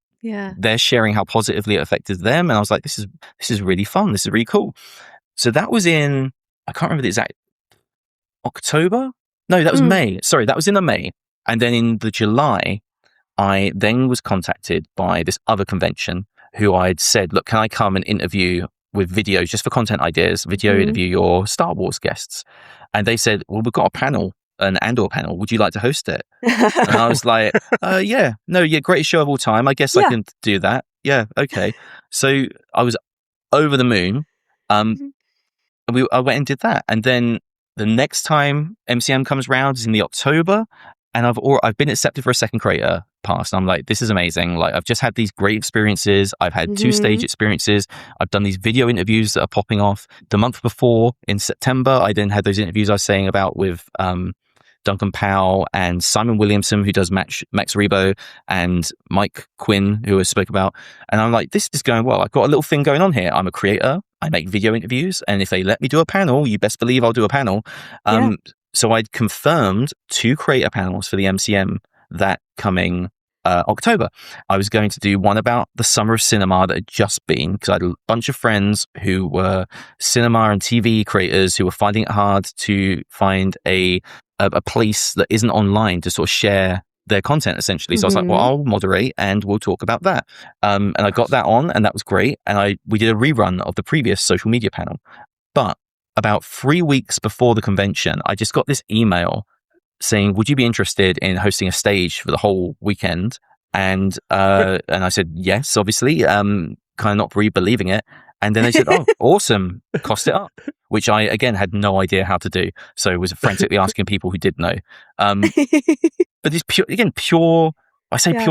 they're sharing how positively it affected them. And I was like, this is really fun. This is really cool. So that was in, I can't remember the exact, October? No, that was May. Sorry, that was in the May. And then in the July, I then was contacted by this other convention who I'd said, look, can I come and interview with videos just for content ideas, interview your Star Wars guests? And they said, well, we've got a panel, an Andor panel. Would you like to host it? And I was like, greatest show of all time. I guess I can do that. Yeah, okay. So I was over the moon. I went and did that. And then the next time MCM comes round is in the October, and I've been accepted for a second creator pass. And I'm like, this is amazing. Like, I've just had these great experiences. I've had 2 stage experiences. I've done these video interviews that are popping off. The month before, in September, I then had those interviews I was saying about with Duncan Powell and Simon Williamson, who does Max Rebo, and Mike Quinn, who I spoke about. And I'm like, this is going well. I've got a little thing going on here. I'm a creator. I make video interviews. And if they let me do a panel, you best believe I'll do a panel. So I'd confirmed 2 creator panels for the MCM that coming October. I was going to do one about the summer of cinema that had just been, because I had a bunch of friends who were cinema and TV creators who were finding it hard to find a place that isn't online to sort of share their content, essentially. So I was like, well, I'll moderate and we'll talk about that. And I got that on, and that was great. And we did a rerun of the previous social media panel. But about 3 weeks before the convention, I just got this email saying, would you be interested in hosting a stage for the whole weekend? And I said, yes, obviously, kind of not really believing it. And then they said, oh, awesome, cost it up, which I, again, had no idea how to do. So I was frantically asking people who did know. But it's pure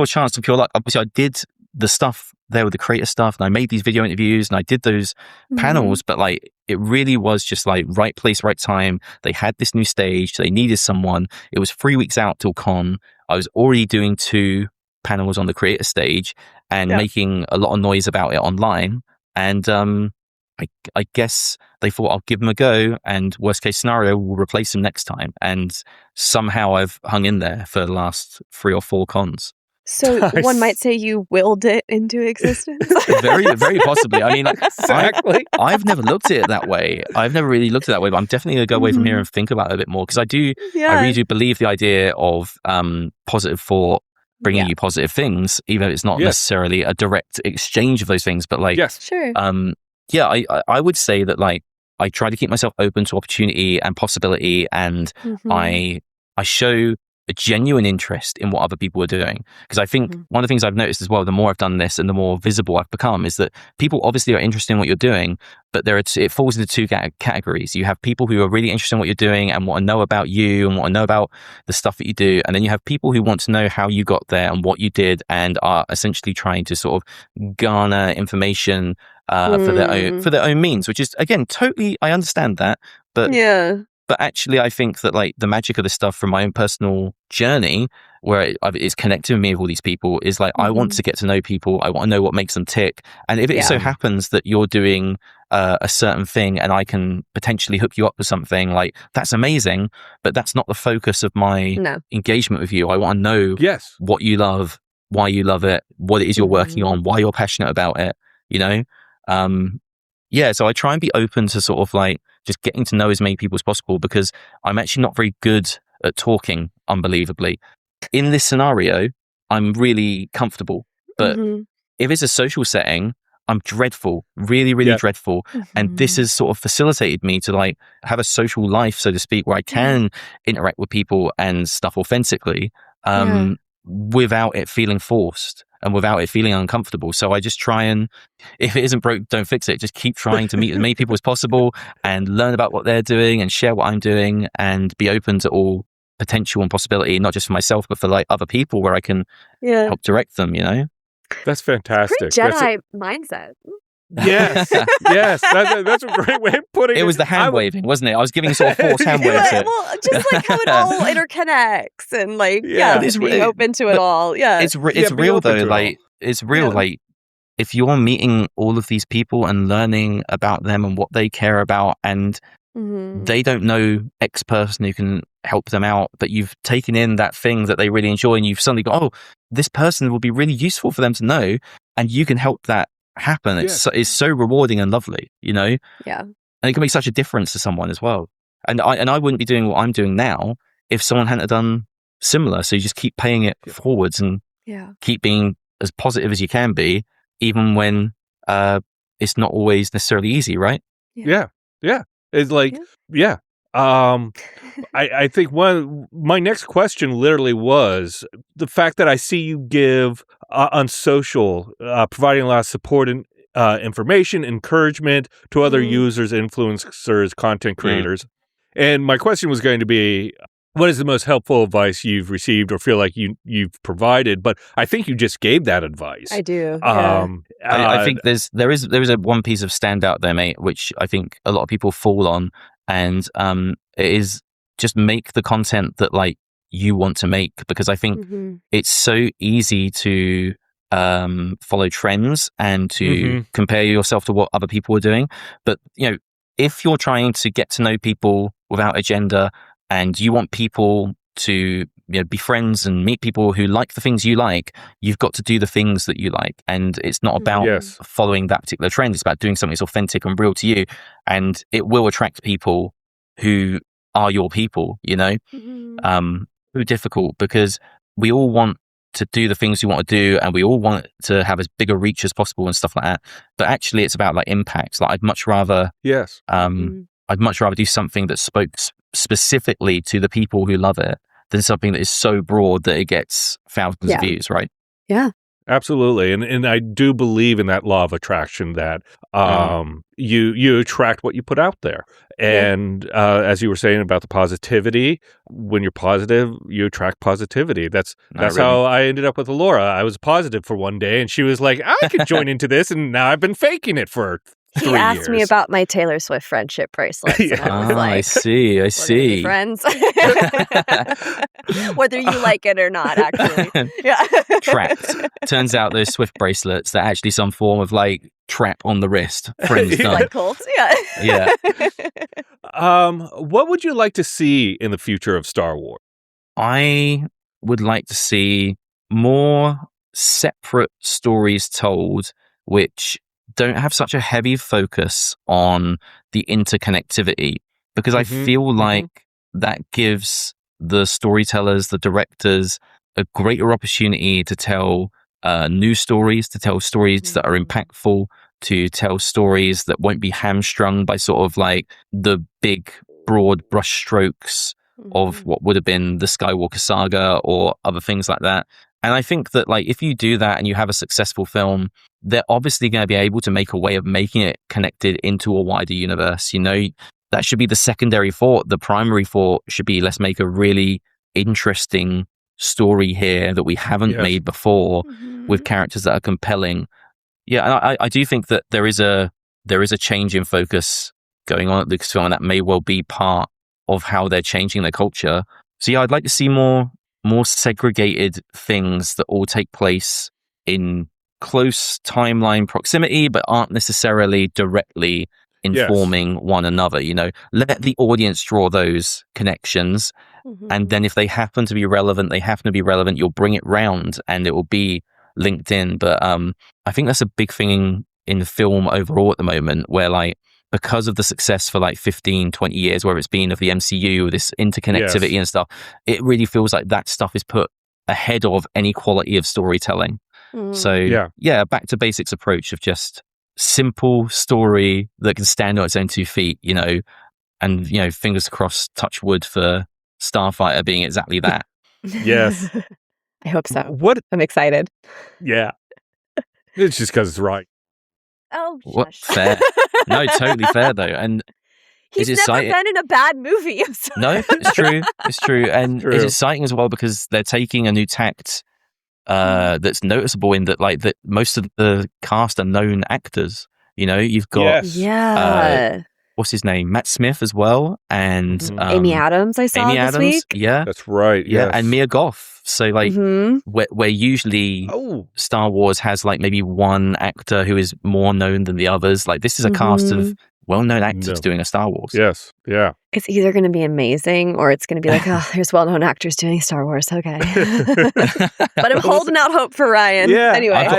chance to pure luck. Obviously, I did the stuff there with the creator stuff, and I made these video interviews, and I did those panels, but like, it really was just like right place, right time. They had this new stage. They needed someone. It was 3 weeks out till con. I was already doing 2 panels on the creator stage and making a lot of noise about it online. And I guess they thought, I'll give them a go, and worst case scenario, we'll replace them next time. And somehow I've hung in there for the last 3 or 4 cons. So one might say you willed it into existence. Very, very possibly. I mean, exactly. I've never looked at it that way. I've never really looked at it that way, but I'm definitely going to go away from here and think about it a bit more, because I really do believe the idea of positive thought bringing you positive things, even if it's not necessarily a direct exchange of those things. But like, I would say that like, I try to keep myself open to opportunity and possibility, and I show a genuine interest in what other people are doing. Because I think one of the things I've noticed as well, the more I've done this and the more visible I've become, is that people obviously are interested in what you're doing, but it falls into 2 categories. You have people who are really interested in what you're doing and want to know about you and want to know about the stuff that you do. And then you have people who want to know how you got there and what you did, and are essentially trying to sort of garner information for their own means, which is, again, totally, I understand that. But actually, I think that like the magic of this stuff from my own personal journey, where it's connecting me with all these people, is like, I want to get to know people. I want to know what makes them tick. And if it so happens that you're doing a certain thing and I can potentially hook you up with something, like, that's amazing. But that's not the focus of my engagement with you. I want to know what you love, why you love it, what it is you're working on, why you're passionate about it, you know? So I try and be open to sort of like just getting to know as many people as possible, because I'm actually not very good at talking, unbelievably. In this scenario, I'm really comfortable. But if it's a social setting, I'm dreadful, really, really dreadful. And this has sort of facilitated me to like have a social life, so to speak, where I can interact with people and stuff authentically without it feeling forced and without it feeling uncomfortable. So I just try and, if it isn't broke, don't fix it. Just keep trying to meet as many people as possible and learn about what they're doing and share what I'm doing, and be open to all potential and possibility, not just for myself, but for like other people, where I can help direct them, you know? That's fantastic. Pretty Jedi mindset. Yes, yes, that's a great way of putting it. It was the hand waving, wasn't it? I was giving sort of forced hand waves. Well, just like how it all interconnects, and like being open to it all. It's real though. Like, it's real. Like, if you're meeting all of these people and learning about them and what they care about, and they don't know X person who can help them out, but you've taken in that thing that they really enjoy, and you've suddenly got, oh, this person will be really useful for them to know, and you can help that happen. It's so rewarding and lovely, Yeah. And it can make such a difference to someone as well. And I wouldn't be doing what I'm doing now if someone hadn't done similar. So you just keep paying it forwards and keep being as positive as you can be, even when it's not always necessarily easy, right? Yeah. It's like, I think my next question literally was the fact that I see you give on social, providing a lot of support and information, encouragement to other users, influencers, content creators. And my question was going to be, what is the most helpful advice you've received or feel like you've provided? But I think you just gave that advice. I do. I think there is a one piece of standout there, mate, which I think a lot of people fall on, and it is just make the content that like you want to make, because I think it's so easy to follow trends and to compare yourself to what other people are doing. But if you're trying to get to know people without agenda, and you want people to be friends and meet people who like the things you like, you've got to do the things that you like. And it's not about following that particular trend. It's about doing something that's authentic and real to you. And it will attract people who are your people, Very difficult, because we all want to do the things we want to do, and we all want to have as big a reach as possible and stuff like that. But actually it's about like impacts. Like I'd much rather do something that spoke specifically to the people who love it than something that is so broad that it gets thousands of views, right? Yeah. Absolutely. And I do believe in that law of attraction that you attract what you put out there. And as you were saying about the positivity, when you're positive, you attract positivity. That's how I ended up with Laura. I was positive for one day and she was like, I could join into this, and now I've been faking it for 3 years. He asked me about my Taylor Swift friendship bracelets. And I was like, I see. Friends. Whether you like it or not, actually. Trapped. Turns out those Swift bracelets, they're actually some form of like trap on the wrist. Friends done. Like cults, What would you like to see in the future of Star Wars? I would like to see more separate stories told, which don't have such a heavy focus on the interconnectivity, because I feel like that gives the storytellers, the directors, a greater opportunity to tell new stories, to tell stories that are impactful, to tell stories that won't be hamstrung by sort of like the big, broad brushstrokes of what would have been the Skywalker saga or other things like that. And I think that like if you do that and you have a successful film, they're obviously going to be able to make a way of making it connected into a wider universe. That should be the secondary thought. The primary thought should be, let's make a really interesting story here that we haven't made before, with characters that are compelling. Yeah, and I do think that there is a change in focus going on at Lucasfilm, and that may well be part of how they're changing their culture. So yeah, I'd like to see more segregated things that all take place in close timeline proximity, but aren't necessarily directly informing one another. Let the audience draw those connections, and then if they happen to be relevant, you'll bring it round and it will be linked in. But I think that's a big thing in film overall at the moment, where like, because of the success for like 15, 20 years where it's been of the MCU, this interconnectivity and stuff, it really feels like that stuff is put ahead of any quality of storytelling. So back to basics approach of just simple story that can stand on its own 2 feet, and fingers crossed, touch wood for Starfighter being exactly that. Yes. I hope so. I'm excited. Yeah. It's just because it's right. Oh, what? Fair. No, totally fair though. And he's never been in a bad movie. No, it's true. It's true. And it's exciting as well because they're taking a new tact that's noticeable in that, like, that most of the cast are known actors. You've got what's his name, Matt Smith as well, and Amy Adams. I saw this week. Yeah, that's right. Yeah, and Mia Goth. So like, where usually Star Wars has like maybe one actor who is more known than the others. Like this is a cast of well-known actors doing a Star Wars. Yes, yeah. It's either going to be amazing or it's going to be like, oh, there's well-known actors doing Star Wars. Okay. But I'm holding out hope for Ryan. Yeah, anyway. I've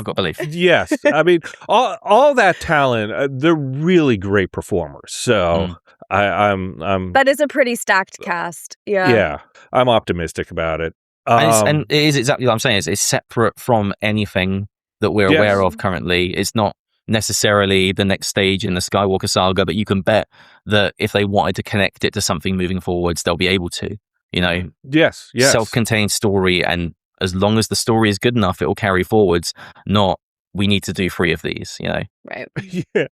got belief. Yes. I mean, all that talent, they're really great performers. So I'm that is a pretty stacked cast. Yeah. Yeah. I'm optimistic about it. And it is exactly what I'm saying. It's separate from anything that we're aware of currently. It's not necessarily the next stage in the Skywalker saga, but you can bet that if they wanted to connect it to something moving forwards, they'll be able to. Yes. Self-contained story, and as long as the story is good enough, it will carry forwards. Not we need to do 3 of these. Right. Yeah,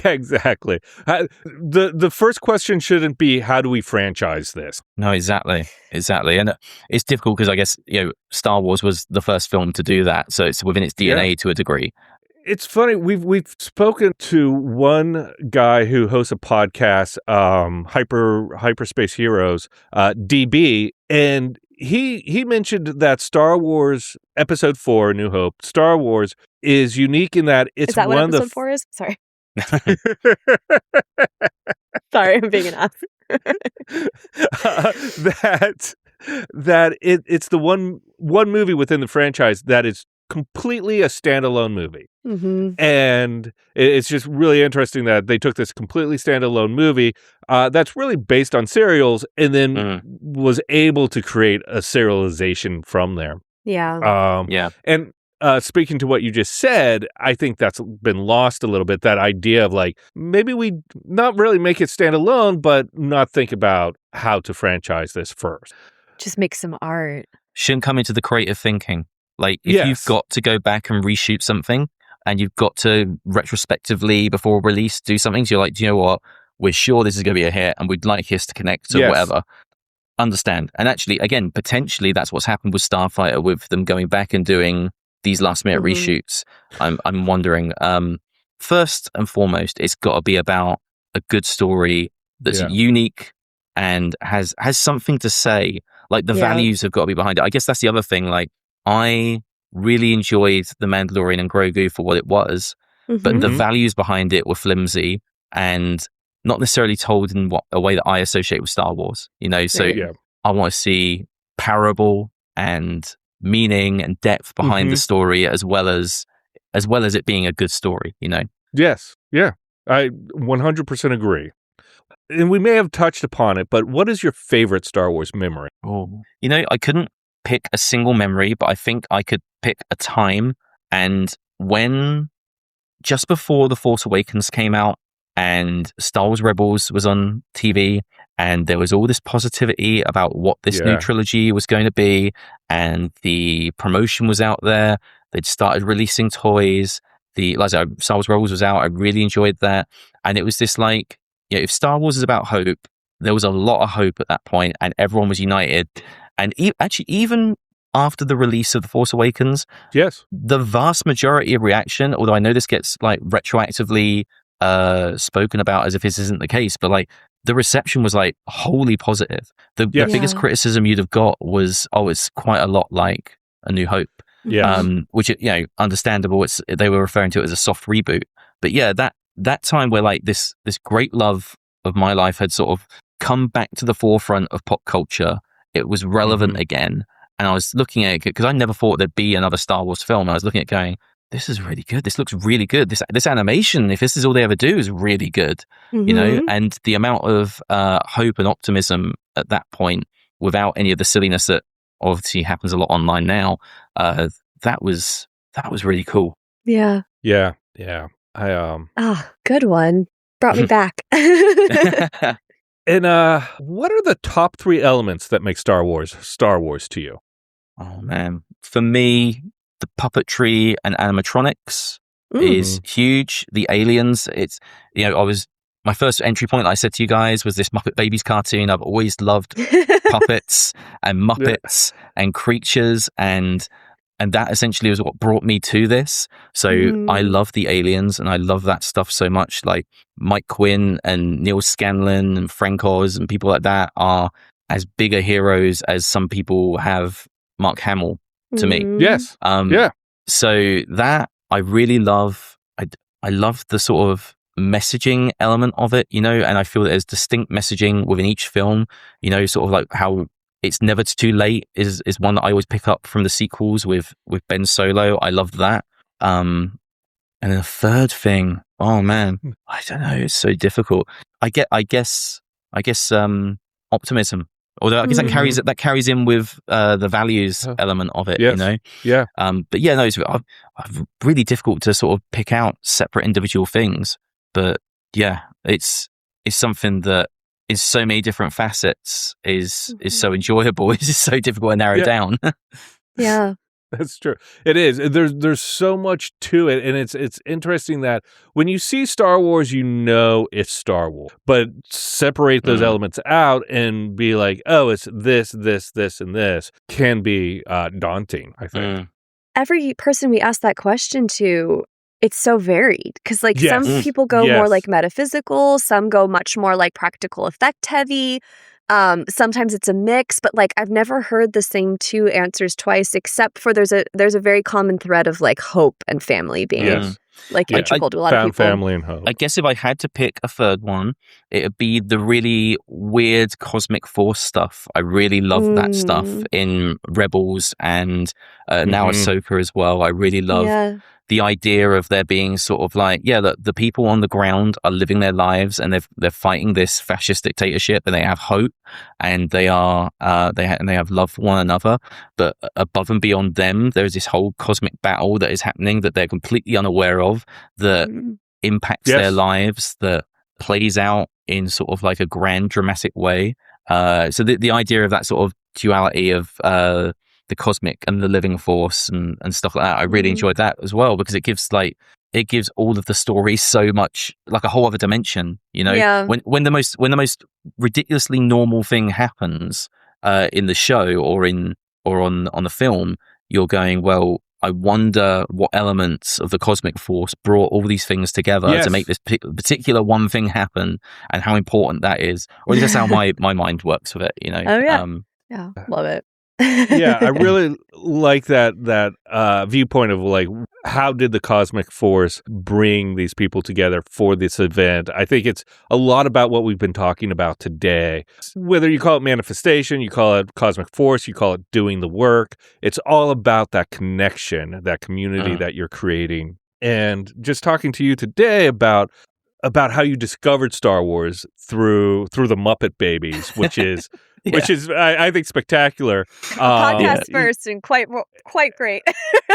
exactly. The first question shouldn't be how do we franchise this? No, exactly, and it's difficult because I guess Star Wars was the first film to do that, so it's within its DNA to a degree. It's funny. We've spoken to one guy who hosts a podcast, Hyperspace Heroes, DB, and he mentioned that Star Wars Episode 4, A New Hope, Star Wars is unique in that it's is that one what of the Episode 4 is? Sorry. Sorry, I'm being an ass. It's the one movie within the franchise that is completely a standalone movie. Mm-hmm. And it's just really interesting that they took this completely standalone movie that's really based on serials and then was able to create a serialization from there. Yeah. And speaking to what you just said, I think that's been lost a little bit, that idea of like, maybe we not really make it standalone, but not think about how to franchise this first. Just make some art. Shouldn't come into the creative thinking. Like, if you've got to go back and reshoot something and you've got to retrospectively before release do something, so you're like, do you know what? We're sure this is going to be a hit and we'd like this to connect to whatever. Understand. And actually, again, potentially that's what's happened with Starfighter, with them going back and doing these last minute reshoots. I'm wondering, first and foremost, it's got to be about a good story that's unique and has something to say. Like, the values have got to be behind it. I guess that's the other thing. Like, I really enjoyed The Mandalorian and Grogu for what it was, but the values behind it were flimsy and not necessarily told in a way that I associate with Star Wars. So I want to see parable and meaning and depth behind the story, as well as it being a good story. Yes, yeah, I 100% agree. And we may have touched upon it, but what is your favorite Star Wars memory? I couldn't pick a single memory, but I think I could pick a time. And when just before The Force Awakens came out and Star Wars Rebels was on TV, and there was all this positivity about what this new trilogy was going to be, and the promotion was out there. They'd started releasing toys. Star Wars Rebels was out. I really enjoyed that. And it was this like, if Star Wars is about hope, there was a lot of hope at that point, and everyone was united. And actually, even after the release of The Force Awakens, the vast majority of reaction, although I know this gets like retroactively spoken about as if this isn't the case, but like the reception was like wholly positive. The biggest criticism you'd have got was, it's quite a lot like A New Hope. Which, understandable. They were referring to it as a soft reboot. But that time where like this great love of my life had sort of come back to the forefront of pop culture. It was relevant again. And I was looking at it because I never thought there'd be another Star Wars film. I was looking at it going, this is really good. This looks really good. This animation, if this is all they ever do, is really good. And the amount of hope and optimism at that point, without any of the silliness that obviously happens a lot online now, that was really cool. Yeah. Good one. Brought me back. And what are the top 3 elements that make Star Wars to you? Oh man, for me, the puppetry and animatronics is huge. The aliens, it's my first entry point, I said to you guys, was this Muppet Babies cartoon. I've always loved puppets and Muppets and creatures, and that essentially was what brought me to this. So I love the aliens and I love that stuff so much. Like Mike Quinn and Neil Scanlon and Frank Oz and people like that are as big a heroes as some people have Mark Hamill to me. Yes. So that I really love. I love the sort of messaging element of it, and I feel that there's distinct messaging within each film, sort of like how it's never too late is one that I always pick up from the sequels with Ben Solo. I loved that. And then the third thing, oh man, I don't know, it's so difficult. I guess optimism. Although I guess that carries in with the values element of it, Yeah. But yeah, no, it's really difficult to sort of pick out separate individual things. But yeah, it's something that in so many different facets is so enjoyable. It's just so difficult to narrow down. Yeah. That's true. It is. There's so much to it, and it's interesting that when you see Star Wars, it's Star Wars. But separate those elements out and be like, oh, it's this, this, this, and this can be daunting, I think. Every person we ask that question to, it's so varied because some people go more like metaphysical, some go much more like practical effect heavy. Sometimes it's a mix, but I've never heard the same two answers twice, except for there's a very common thread of hope and family being integral to a lot of people. Family and hope. I guess if I had to pick a third one, it would be the really weird cosmic force stuff. I really love that stuff in Rebels and now Ahsoka as well. I really love the idea of there being sort of the people on the ground are living their lives and they're fighting this fascist dictatorship, and they have hope and they have love for one another. But above and beyond them, there's this whole cosmic battle that is happening that they're completely unaware of, that impacts their lives, that plays out in sort of like a grand dramatic way. So the idea of that sort of duality of the cosmic and the living force and stuff like that, I really enjoyed that as well, because it gives all of the stories so much a whole other dimension. When the most ridiculously normal thing happens in the show or on the film, you're going, well, I wonder what elements of the cosmic force brought all these things together to make this particular one thing happen, and how important that is. Or at least that's how my mind works with it. Oh yeah, love it. Yeah, I really like that viewpoint of how did the cosmic force bring these people together for this event. I think it's a lot about what we've been talking about today. Whether you call it manifestation, you call it cosmic force, you call it doing the work, it's all about that connection, that community that you're creating. And just talking to you today about how you discovered Star Wars through the Muppet Babies, which is which is I think spectacular. Podcast first and quite great.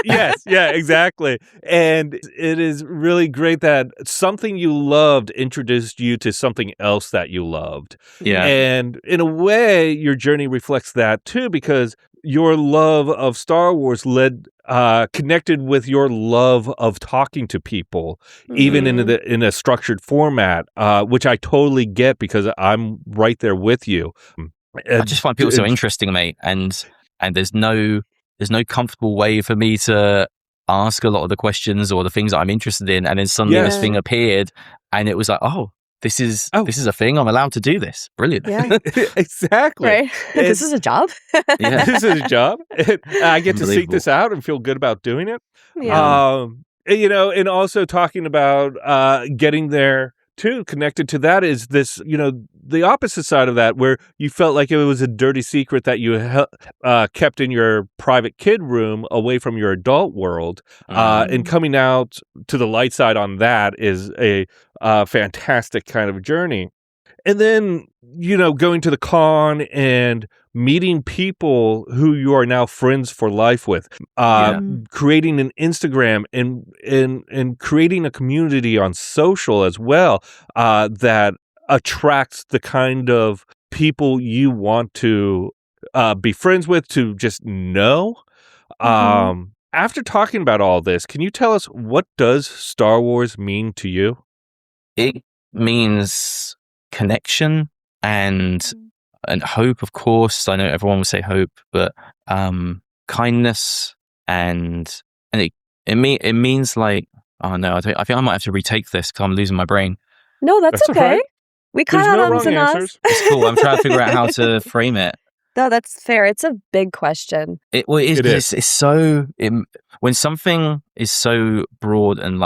Yes, yeah, exactly. And it is really great that something you loved introduced you to something else that you loved. Yeah. And in a way, your journey reflects that too, because your love of Star Wars connected with your love of talking to people, even in a structured format, which I totally get because I'm right there with you. I just find people so interesting, mate, and there's no comfortable way for me to ask a lot of the questions or the things that I'm interested in, and then suddenly this thing appeared, and it was like, oh, this is a thing. I'm allowed to do this. Brilliant. Yeah. Exactly. Right. This is a job. Yeah. This is a job. I get to seek this out and feel good about doing it. Yeah. And also talking about getting there too, connected to that is this, the opposite side of that, where you felt like it was a dirty secret that you kept in your private kid room away from your adult world. And coming out to the light side on that is a fantastic kind of journey. And then, going to the con and meeting people who you are now friends for life with, creating an Instagram and creating a community on social as well, that attracts the kind of people you want to be friends with, to just know. After talking about all this, can you tell us, what does Star Wars mean to you? It means connection and hope, of course. I know everyone will say hope, but kindness and it means oh no, I think I might have to retake this because I'm losing my brain. No, that's okay. Right. We cut out no ums and ahs. It's cool. I'm trying to figure out how to frame it. No, that's fair. It's a big question. It is. It's so when something is so broad and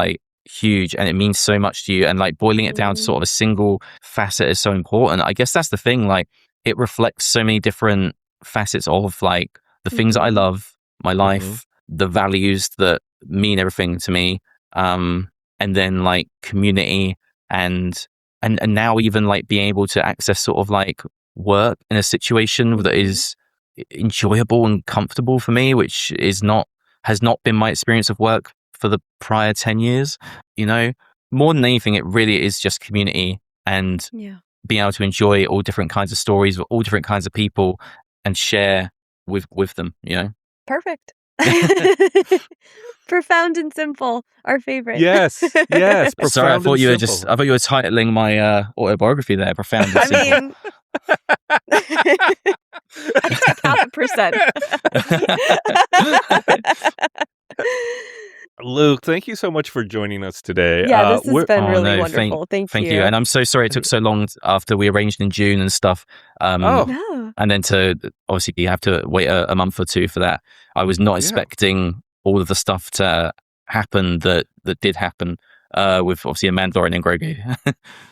huge and it means so much to you, and like boiling it down to sort of a single facet is so important. I guess that's the thing, like it reflects so many different facets of like the things that I love, my life, the values that mean everything to me, and then like community and now even like being able to access sort of like work in a situation that is enjoyable and comfortable for me, which has not been my experience of work for the prior 10 years. You know, more than anything, it really is just community and being able to enjoy all different kinds of stories with all different kinds of people and share with them, you know. Perfect. Profound and simple, our favorite. Yes. Sorry, I thought you were titling my autobiography there. Profound and simple. I mean, I take 0.5%. Luke, thank you so much for joining us today. Yeah, this has been really wonderful. Thank you. And I'm so sorry it took so long after we arranged in June and stuff. No. And then to obviously you have to wait a month or two for that. I was not expecting all of the stuff to happen that did happen with obviously a Mandalorian and Grogu.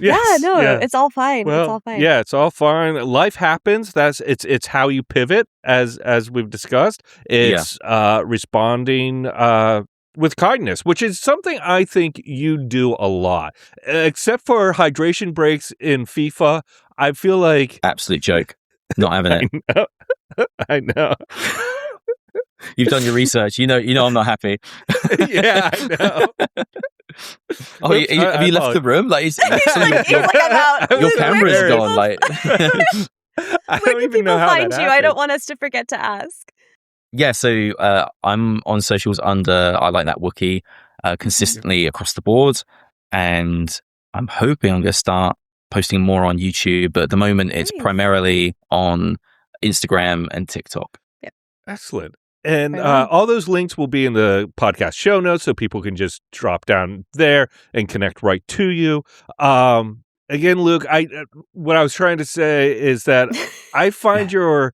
It's all fine. Well, it's all fine. Yeah, it's all fine. Life happens. It's how you pivot, as we've discussed. It's responding with kindness, which is something I think you do a lot. Except for hydration breaks in FIFA, I feel like absolute joke. Not having it. I know. You've done your research. You know I'm not happy. Yeah, I know. Oh, have you left the room? Like, your camera's gone. Like, where can people find you? I don't want us to forget to ask. Yeah, so I'm on socials under I Like That Wookiee consistently across the board, and I'm hoping I'm going to start posting more on YouTube, but at the moment it's primarily on Instagram and TikTok. Yep. Excellent. And all those links will be in the podcast show notes, so people can just drop down there and connect right to you. Again, Luke, what I was trying to say is that I find your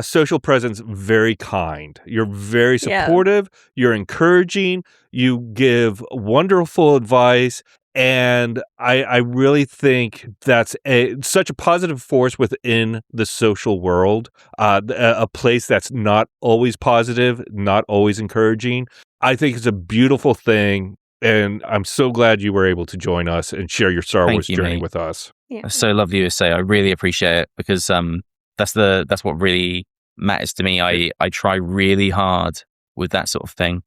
social presence very kind. You're very supportive. You're encouraging. You give wonderful advice. And I really think that's such a positive force within the social world, a place that's not always positive, not always encouraging. I think it's a beautiful thing, and I'm so glad you were able to join us and share your Star Wars journey with us. Yeah. That's so lovely to say. I really appreciate it because that's what really matters to me. I try really hard with that sort of thing.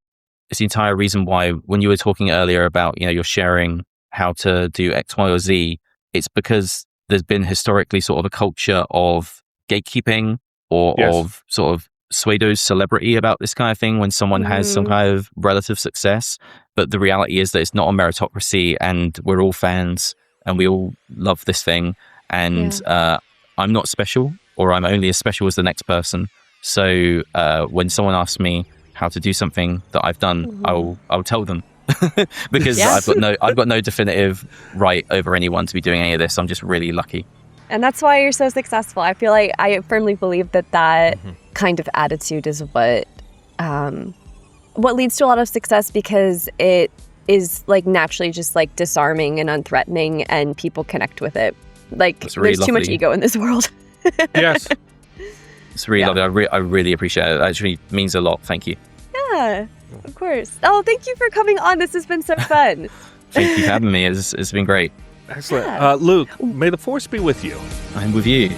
It's the entire reason why when you were talking earlier about, you're sharing how to do X, Y, or Z, it's because there's been historically sort of a culture of gatekeeping or of sort of pseudo celebrity about this kind of thing when someone has some kind of relative success. But the reality is that it's not a meritocracy and we're all fans and we all love this thing. And I'm not special, or I'm only as special as the next person. So when someone asks me how to do something that I've done, I'll tell them. Because I've got no definitive right over anyone to be doing any of this. I'm just really lucky. And that's why you're so successful. I feel like I firmly believe that kind of attitude is what leads to a lot of success, because it is like naturally just like disarming and unthreatening, and people connect with it. Like there's too much ego in this world. Yes. It's really lovely. I really appreciate it. It actually means a lot. Thank you. Yeah. Of course. Oh, thank you for coming on. This has been so fun. Thank you for having me. It's been great. Excellent. Luke, may the Force be with you. I'm with you.